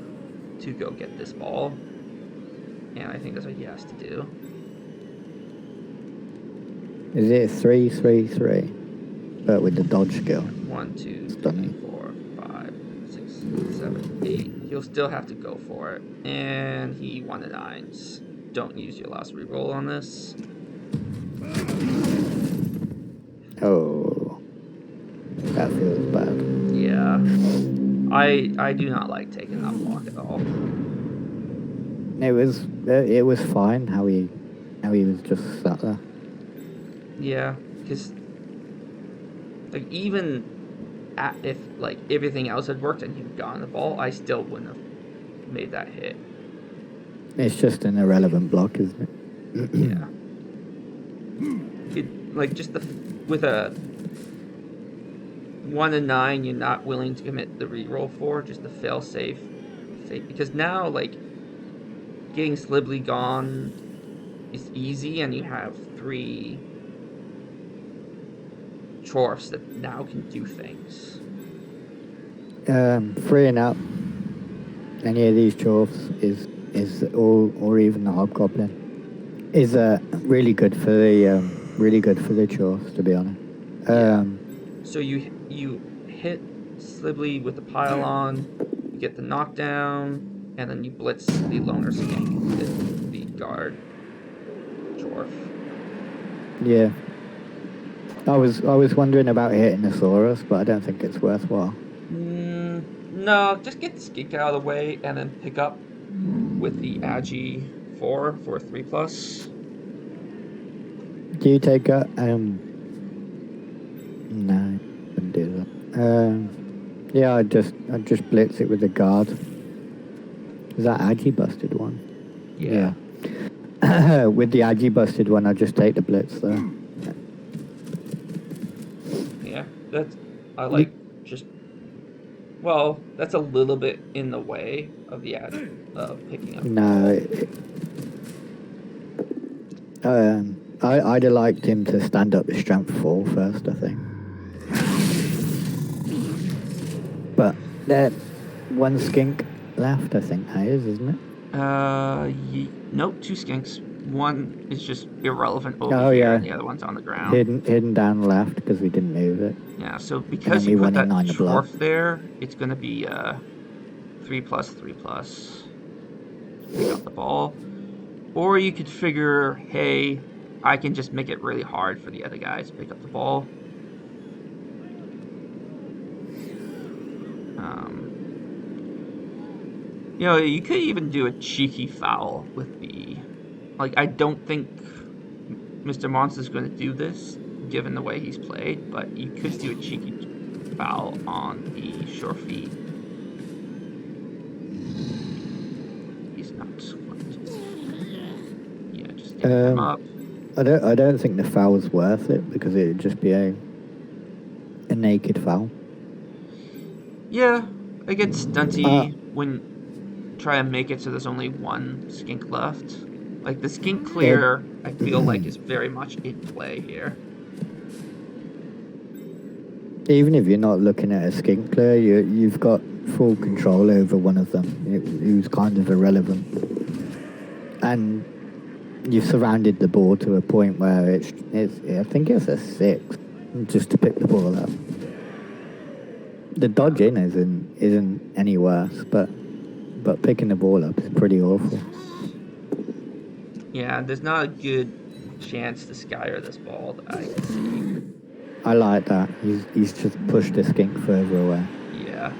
to go get this ball, and I think that's what he has to do. Is it 3/3/3? But with the dodge skill. 1, 2, Stunning. 3, 4, 5, 6, 7, 8. He'll still have to go for it, and he won the 9s. Don't use your last reroll on this. Oh, that feels bad. Yeah, I do not like taking that block at all. It was fine how he was just sat there. Yeah, because even if everything else had worked and he'd gotten the ball, I still wouldn't have made that hit. It's just an irrelevant block, isn't it? Yeah. With a 1 and 9, you're not willing to commit the reroll for, just the fail safe, because now getting Slibbly gone is easy, and you have 3 Dwarfs that now can do things. Freeing up any of these dwarfs is or even the hobgoblin is really good for the dwarfs, to be honest. So you hit Slibbly with the pylon, you get the knockdown, and then you blitz the loner skink with the guard dwarf. Yeah. I was wondering about hitting the Saurus, but I don't think it's worthwhile. No, just get the skink out of the way and then pick up with the Agi 4 for 3+. Do you take a No, I wouldn't do that. Yeah, I'd just blitz it with the guard. Is that Agi busted one? Yeah. With the Agi busted one, I'd just take the blitz there. Well, that's a little bit in the way of the act of picking up the No, ball. I'd have liked him to stand up to strength 4 first, I think. But there, one skink left, I think that is, isn't it? Nope, 2 skinks. One is just irrelevant over Oh, here, yeah. and the other one's on the ground. Hidden down left because we didn't move it. Yeah, so And because then you we put went in that 9 to block. dwarf there, it's gonna be 3+3+. Pick up the ball. Or you could figure, hey, I can just make it really hard for the other guys to pick up the ball. You know, you could even do a cheeky foul with the... Like, I don't think Mr. Monster's going to do this, given the way he's played, but you could do a cheeky foul on the sure feet. He's not going to... Yeah, just get him up. I don't think the foul's worth it because it'd just be a naked foul. Yeah, it gets stunty when try and make it so there's only one skink left. Like the skink clear, I feel like is very much in play here. Even if you're not looking at a skink clear, you've got full control over one of them, who's kind of irrelevant, and you've surrounded the ball to a point where it's I think it's a 6 just to pick the ball up. The dodging isn't any worse, but picking the ball up is pretty awful. Yeah, there's not a good chance to skyer this ball that I can see. I like that. He's just pushed the skink further away. Yeah.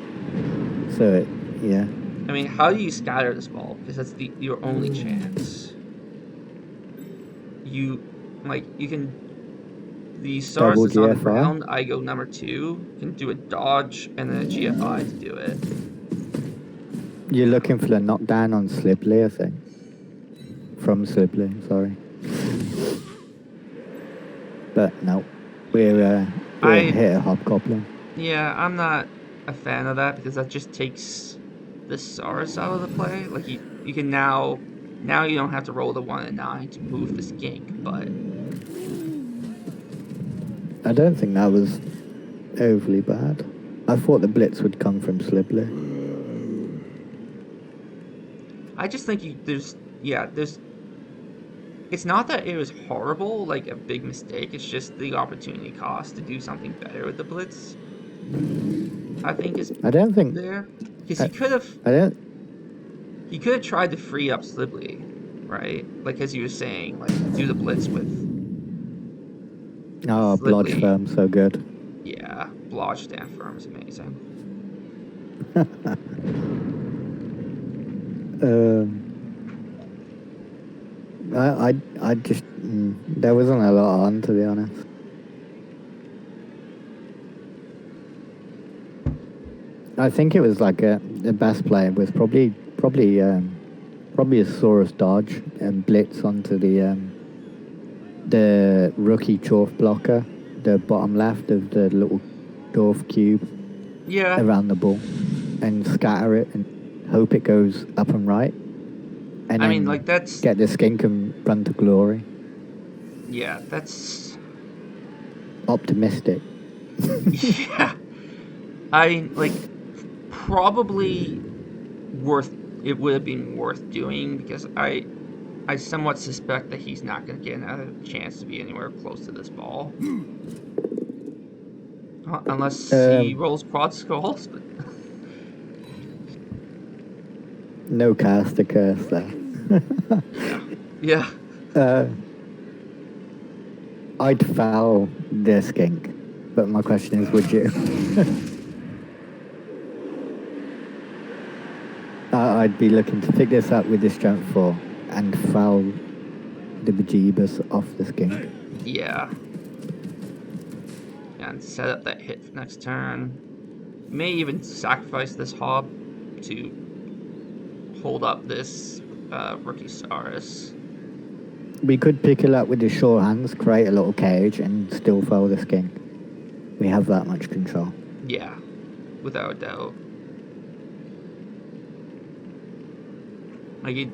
So, yeah. I mean, how do you scatter this ball? Because that's your only chance. You can... The Sars is on the ground, I go number 2, can do a dodge, and then a GFI to do it. You're looking for the knockdown on Slibley, I think. From Slibley, sorry. But no, we're hit a hobgoblin. Yeah, I'm not a fan of that because that just takes the Sars out of the play. Like you can now you don't have to roll the 1 and 9 to move the skink, but I don't think that was overly bad. I thought the blitz would come from Slibley. I just think there's it's not that it was horrible, like a big mistake, it's just the opportunity cost to do something better with the blitz. I think is there. Because he could have tried to free up Slibley, right? Like as you were saying, like do the blitz with Blodge Firm, so good. Yeah, Blodge Stand Firm is amazing. I just there wasn't a lot on, to be honest. I think it was like the best play was probably a Saurus dodge and blitz onto the rookie Dwarf blocker, the bottom left of the little Dwarf cube. Yeah. Around the ball and scatter it and hope it goes up and right. And I mean, like that's get the skink and run to glory. Yeah, that's optimistic. Yeah, I like probably it would have been worth doing because I somewhat suspect that he's not going to get another chance to be anywhere close to this ball. Unless he rolls quad skulls, but no caster curse there. Yeah. I'd foul the skink, but my question is, would you? I'd be looking to pick this up with the strength 4 and foul the bejeebus off the skink. Yeah. And set up that hit for next turn. May even sacrifice this hob to hold up this rookie Saurus. We could pick it up with the sure hands, create a little cage, and still foul the skink. We have that much control. Yeah, without a doubt. Like, you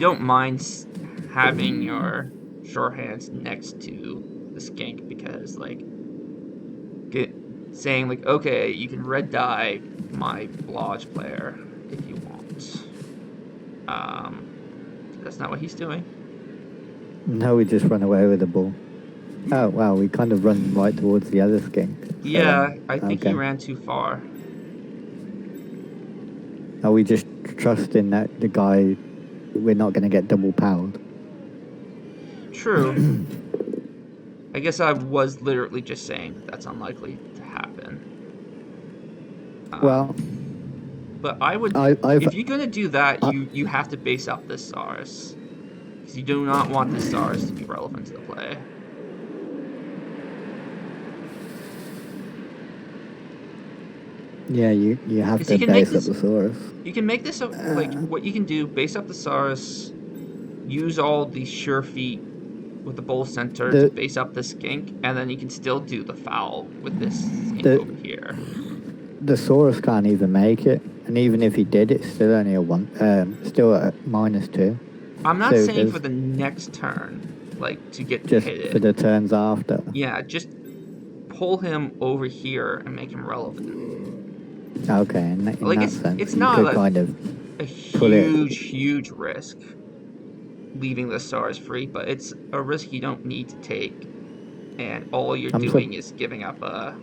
don't mind having your sure hands next to the skink because, like, saying, like, okay, you can red dye my Blodge player if you want. That's not what he's doing. No, we just run away with the ball. Oh, wow, we kind of run right towards the other skink. Yeah, I think okay. he ran too far. Are we just trusting that the guy, we're not going to get double powered? True. I guess I was literally just saying that that's unlikely to happen. Well, but I would, if you're gonna do that, you have to base up this SARS, because you do not want the SARS to be relevant to the play. Yeah, you have to base up the SARS. You can make this like what you can do: base up the SARS, use all the sure feet with the bowl center to base up the skink, and then you can still do the foul with this skink over here. The Saurus can't even make it, and even if he did, it's still only a one, still a -2. I'm not saying for the next turn, like to get just hit for the turns after. Yeah, just pull him over here and make him relevant. Okay, in like that sense, it's not kind of a huge risk leaving the SARS free, but it's a risk you don't need to take, and all you're doing is giving up a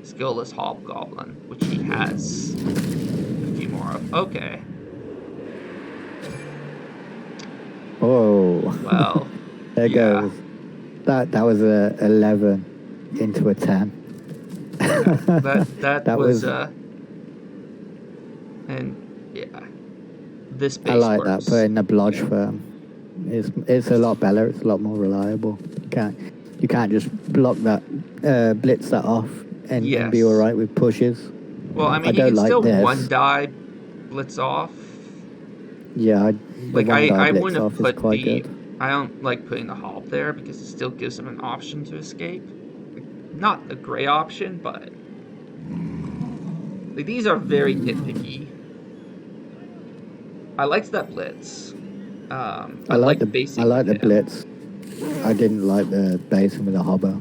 skillless hobgoblin, which he has a few more of. Okay. Oh. Well. There goes. That was a 11 into a 10. that was and yeah. This base I like works. that, putting the Blodge firm. It's a lot better, it's a lot more reliable. You can't just block that, blitz that off and be alright with pushes. Well, I mean, you can still one die blitz off. Yeah, I wouldn't have put quite good. I don't like putting the hob there because it still gives him an option to escape. Not a great option, but like, these are very nitpicky. I liked that blitz. I like the blitz. I didn't like the basing with the hobber.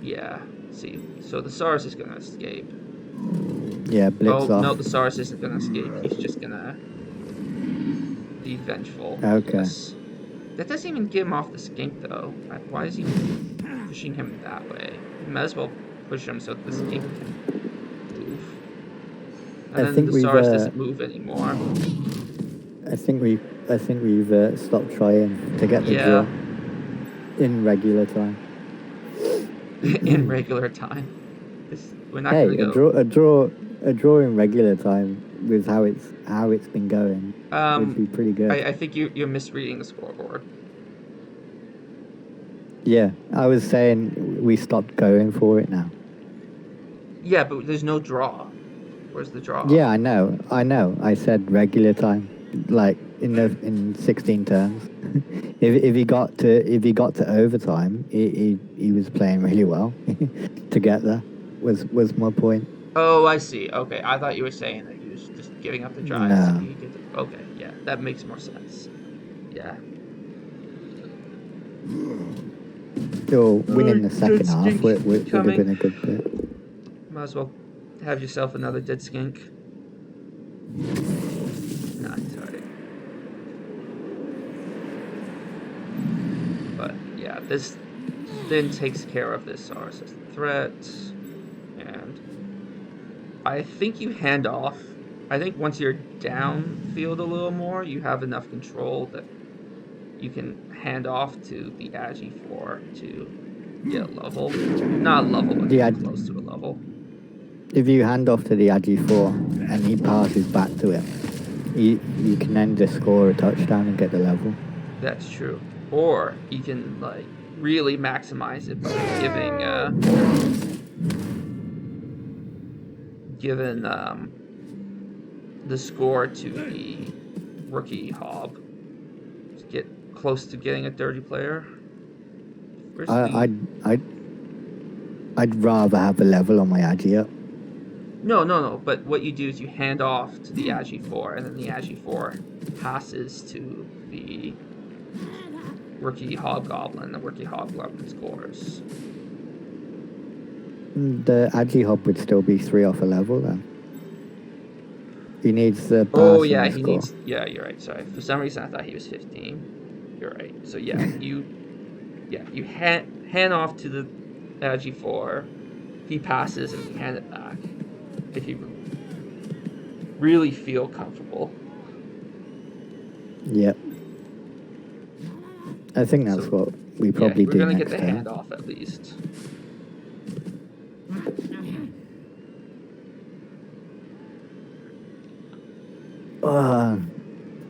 Yeah. See, so the SARS is gonna escape. Yeah, blitz off. No, the SARS isn't gonna escape. He's just gonna be vengeful. Okay. Yes. That doesn't even get him off the skink, though. Why is he pushing him that way? You might as well push him so the skink can move. And then the SARS doesn't move anymore. I think we've stopped trying to get the draw in regular time. In regular time. We're not gonna go. A draw in regular time with how it's been going would be pretty good. I think you're misreading the scoreboard. Yeah, I was saying we stopped going for it now. Yeah, but there's no draw. Where's the draw? Yeah, I know. I said regular time, like in 16 turns. if he got to overtime, he was playing really well to get there. Was my point. Oh, I see. Okay, I thought you were saying that he was just giving up the drive. No. Okay, yeah, that makes more sense. Yeah. Still winning the second half would have been a good bit. Might as well have yourself another dead skink. Nah, sorry. But yeah, this then takes care of this SARS as a threat. And I think you hand off. I think once you're downfield a little more, you have enough control that you can hand off to the Agi 4 to get a level. Not a level, but close to a level. If you hand off to the Agi 4 and he passes back to him, you can then just score a touchdown and get the level. That's true. Or you can like really maximize it by giving the score to the rookie hob to get close to getting a dirty player. I'd rather have a level on my Agi up. No. But what you do is you hand off to the Agi 4, and then the Agi 4 passes to the Rookie Hobgoblin. The Rookie Hobgoblin scores. The Agi Hub would still be 3 off a level then. He needs the pass Oh, and yeah, the he score. needs... Yeah, you're right, sorry. For some reason, I thought he was 15. You're right. So, yeah, you hand off to the Agi 4. He passes, and you hand it back. If you really feel comfortable. Yep. I think that's what we probably we're do gonna next get the turn. handoff at least.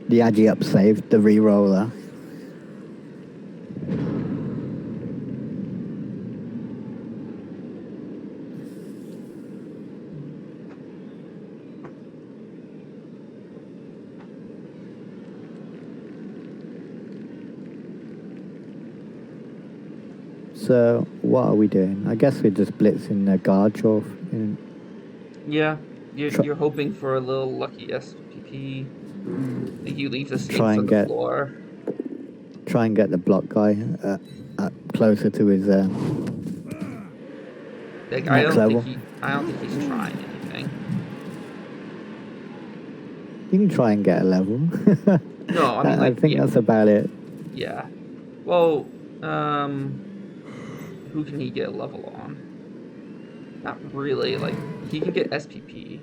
The Agi up saved the re-roller. So what are we doing? I guess we're just blitzing the guard trough. Yeah, you're hoping for a little lucky SPP. You leave the skinks on the floor. Try and get the block guy closer to his I don't think he's trying anything. You can try and get a level. No, I mean, I think that's about it. Yeah. Well, who can he get a level on? Not really. Like, he can get SPP.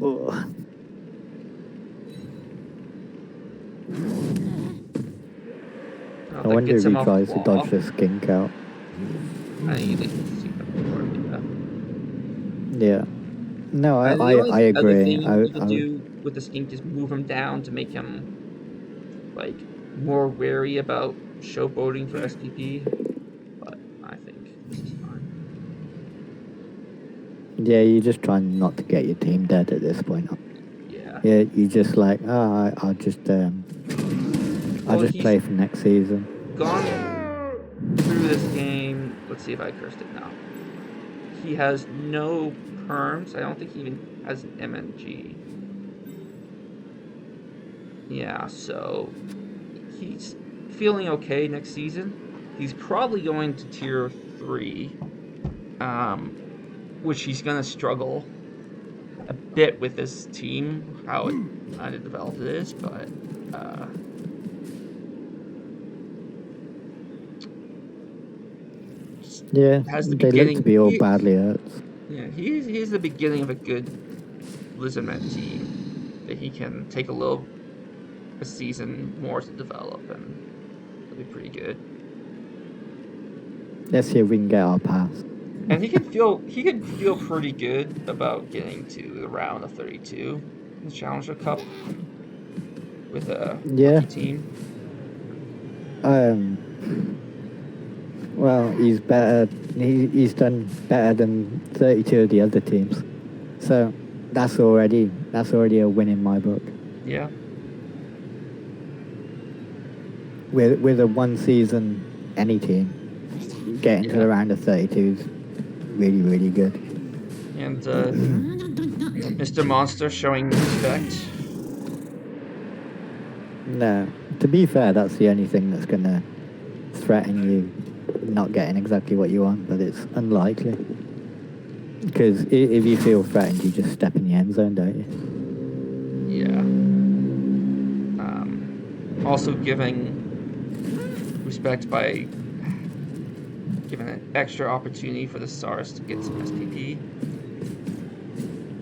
Oh. I wonder if he tries to dodge the skink out. I think you see that before, yeah. No, I agree. The other thing you can do with the skink is move him down to make him, like, more wary about showboating for SPP. But I think this is fine. Yeah, you're just trying not to get your team dead at this point. Yeah. Yeah, you just like, I'll just play for next season. Gone through this game. Let's see if I cursed it now. He has no perms. I don't think he even has an MNG. Yeah, so he's feeling okay next season. He's probably going to tier 3, which he's going to struggle a bit with this team, how developed it is, but yeah, they look to be all badly hurt. Yeah, he's the beginning of a good Lizardmen team that he can take a season more to develop, and it'll be pretty good. Let's see if we can get our pass. And he could feel pretty good about getting to the round of 32 in the Challenger Cup with a rookie team. Well, he's better. He's done better than 32 of the other teams, so that's already a win in my book. Yeah. With a one season any team getting to the round of 32 is really, really good. And Mr. Monster showing respect. No, to be fair, that's the only thing that's gonna threaten you not getting exactly what you want, but it's unlikely. Because if you feel threatened, you just step in the end zone, don't you? Yeah. Also giving respect by giving an extra opportunity for the SARS to get some SPP.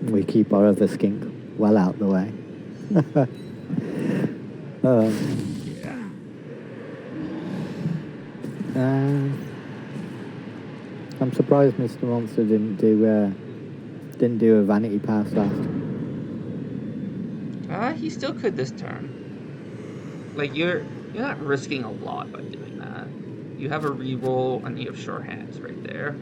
We keep our other skink well out the way. Yeah. I'm surprised Mr. Monster didn't do a vanity pass last. He still could this turn. Like, you're not risking a lot by doing that. You have a reroll and you have sure hands right there.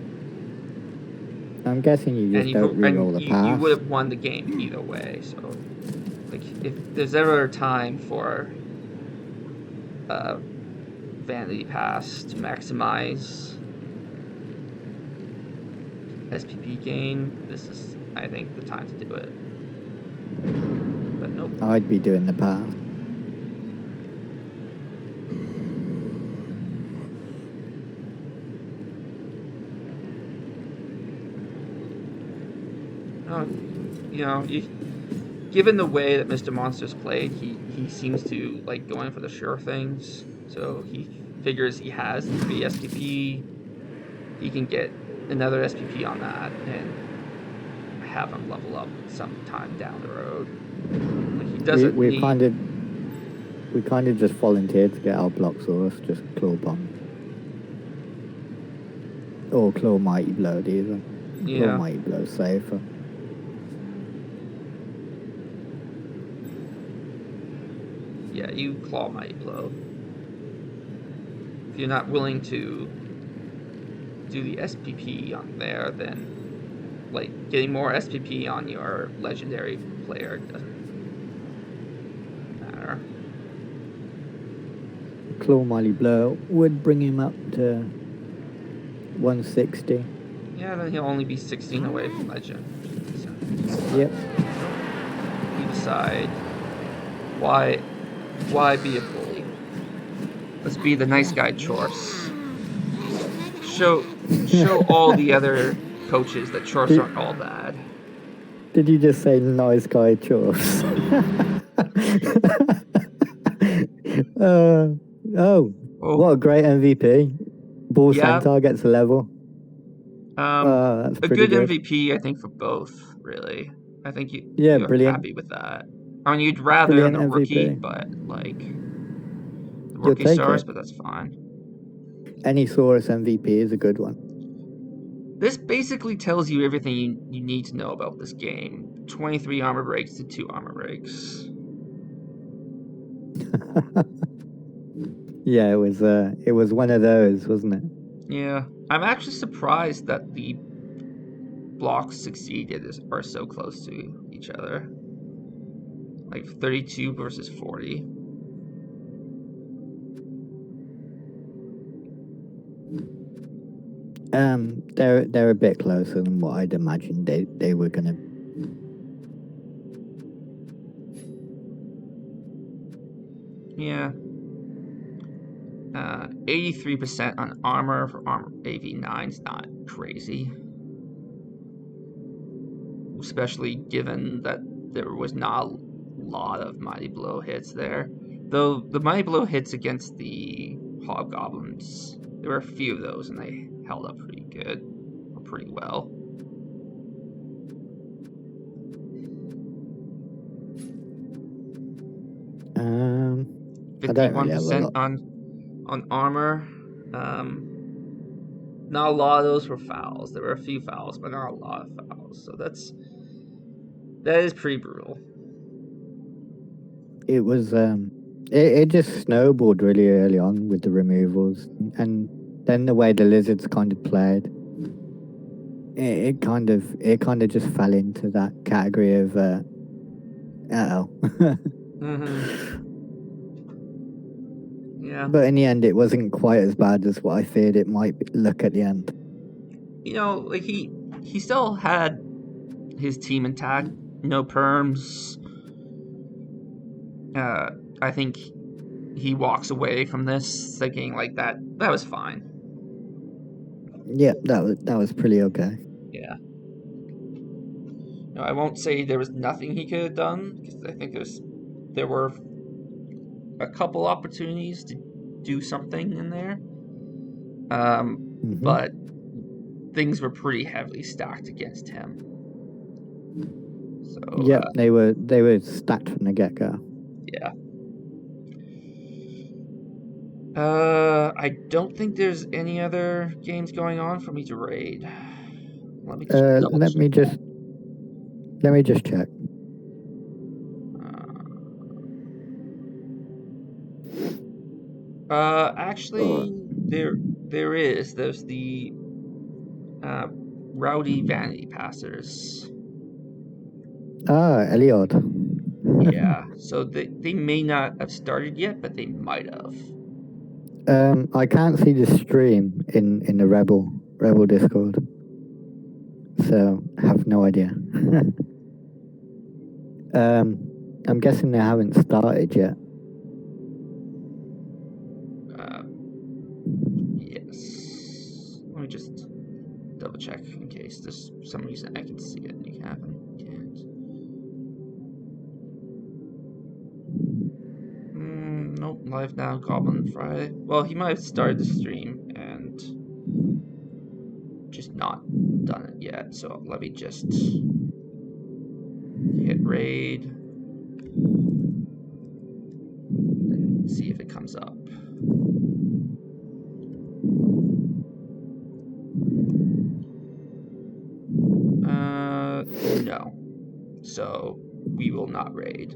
I'm guessing you just don't reroll the pass. You would have won the game either way. So, like, if there's ever a time for vanity pass to maximize SPP game, this is, I think, the time to do it. But nope. I'd be doing the path. Given the way that Mr. Monster's played, he seems to like going for the sure things. So he figures he has 3 SPP. He can get another SPP on that and have him level up sometime down the road. Like he doesn't we need... kind of just volunteered to get our block source, just claw bomb. Or claw mighty blow either. Yeah. Claw mighty blow safer. Yeah, you claw mighty blow. If you're not willing to do the SPP on there, then like getting more SPP on your legendary player doesn't matter. Claw mighty blow would bring him up to 160. Yeah, then he'll only be 16 away from legend. So, yep. You decide why be a bully. Let's be the nice guy Chorse. Show all the other coaches that Chorse aren't all bad. Did you just say nice guy Chorse? What a great MVP. Ball Centaur gets a level. That's a good MVP, I think, for both, really. I think you're brilliant. Happy with that. I mean, you'd rather brilliant the rookie, MVP. but like the rookie stars, but that's fine. Any Saurus MVP is a good one. This basically tells you everything you need to know about this game. 23 armor breaks to 2 armor breaks. Yeah, it was one of those, wasn't it? Yeah, I'm actually surprised that the blocks succeeded are so close to each other. Like 32 versus 40. They're a bit closer than what I'd imagined they were gonna. Yeah. 83% on armor for armor AV9 is not crazy. Especially given that there was not a lot of Mighty Blow hits there. Though the Mighty Blow hits against the Hobgoblins, there were a few of those and they held up pretty good. Or pretty well. I don't really have a 51% lot. on armor. Not a lot of those were fouls. There were a few fouls, but not a lot of fouls. So that is pretty brutal. It was it just snowballed really early on with the removals, and then the way the Lizards kind of played, it kind of just fell into that category of Yeah. But in the end, it wasn't quite as bad as what I feared it might look at the end. Like he still had his team intact, no perms. I think he walks away from this thinking like that was fine. Yeah, that was pretty okay. Yeah. No, I won't say there was nothing he could have done, because I think there were a couple opportunities to do something in there. But things were pretty heavily stacked against him. So yeah, they were stacked from the get-go. Yeah. I don't think there's any other games going on for me to raid. Let me just check. Actually, there's the Rowdy Vanity Passers. Eliod. Yeah, so they may not have started yet, but they might have. I can't see the stream in the Rebel Discord. so I have no idea. I'm guessing they haven't started yet. Yes. Let me just double check in case there's some reason I can see it and you haven't. Can't. Nope. Live now. Goblin Friday. Well, he might have started the stream and just not done it yet. So let me just hit raid and see if it comes up. No. So we will not raid.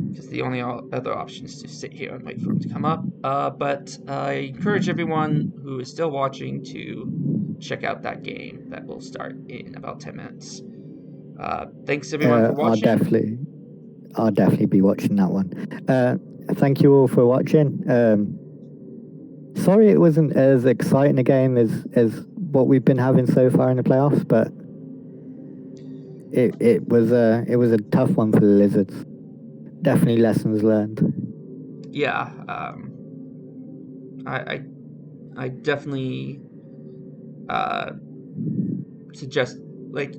Because the only other option is to sit here and wait for him to come up. But I encourage everyone who is still watching to check out that game that will start in about 10 minutes. Thanks everyone for watching. I'll definitely be watching that one. Thank you all for watching. Sorry it wasn't as exciting a game as what we've been having so far in the playoffs, but it was a tough one for the Lizards. Definitely lessons learned. Yeah, I definitely suggest, like,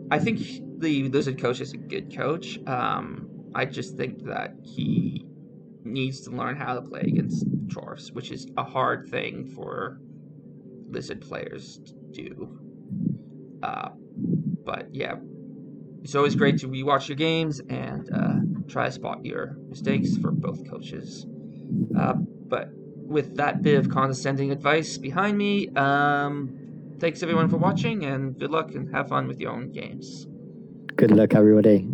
I think the Lizard coach is a good coach. I just think that he needs to learn how to play against Dwarfs, which is a hard thing for Lizard players to do. But yeah, it's always great to rewatch your games and try to spot your mistakes for both coaches. But with that bit of condescending advice behind me, thanks everyone for watching, and good luck and have fun with your own games. Good luck, everybody.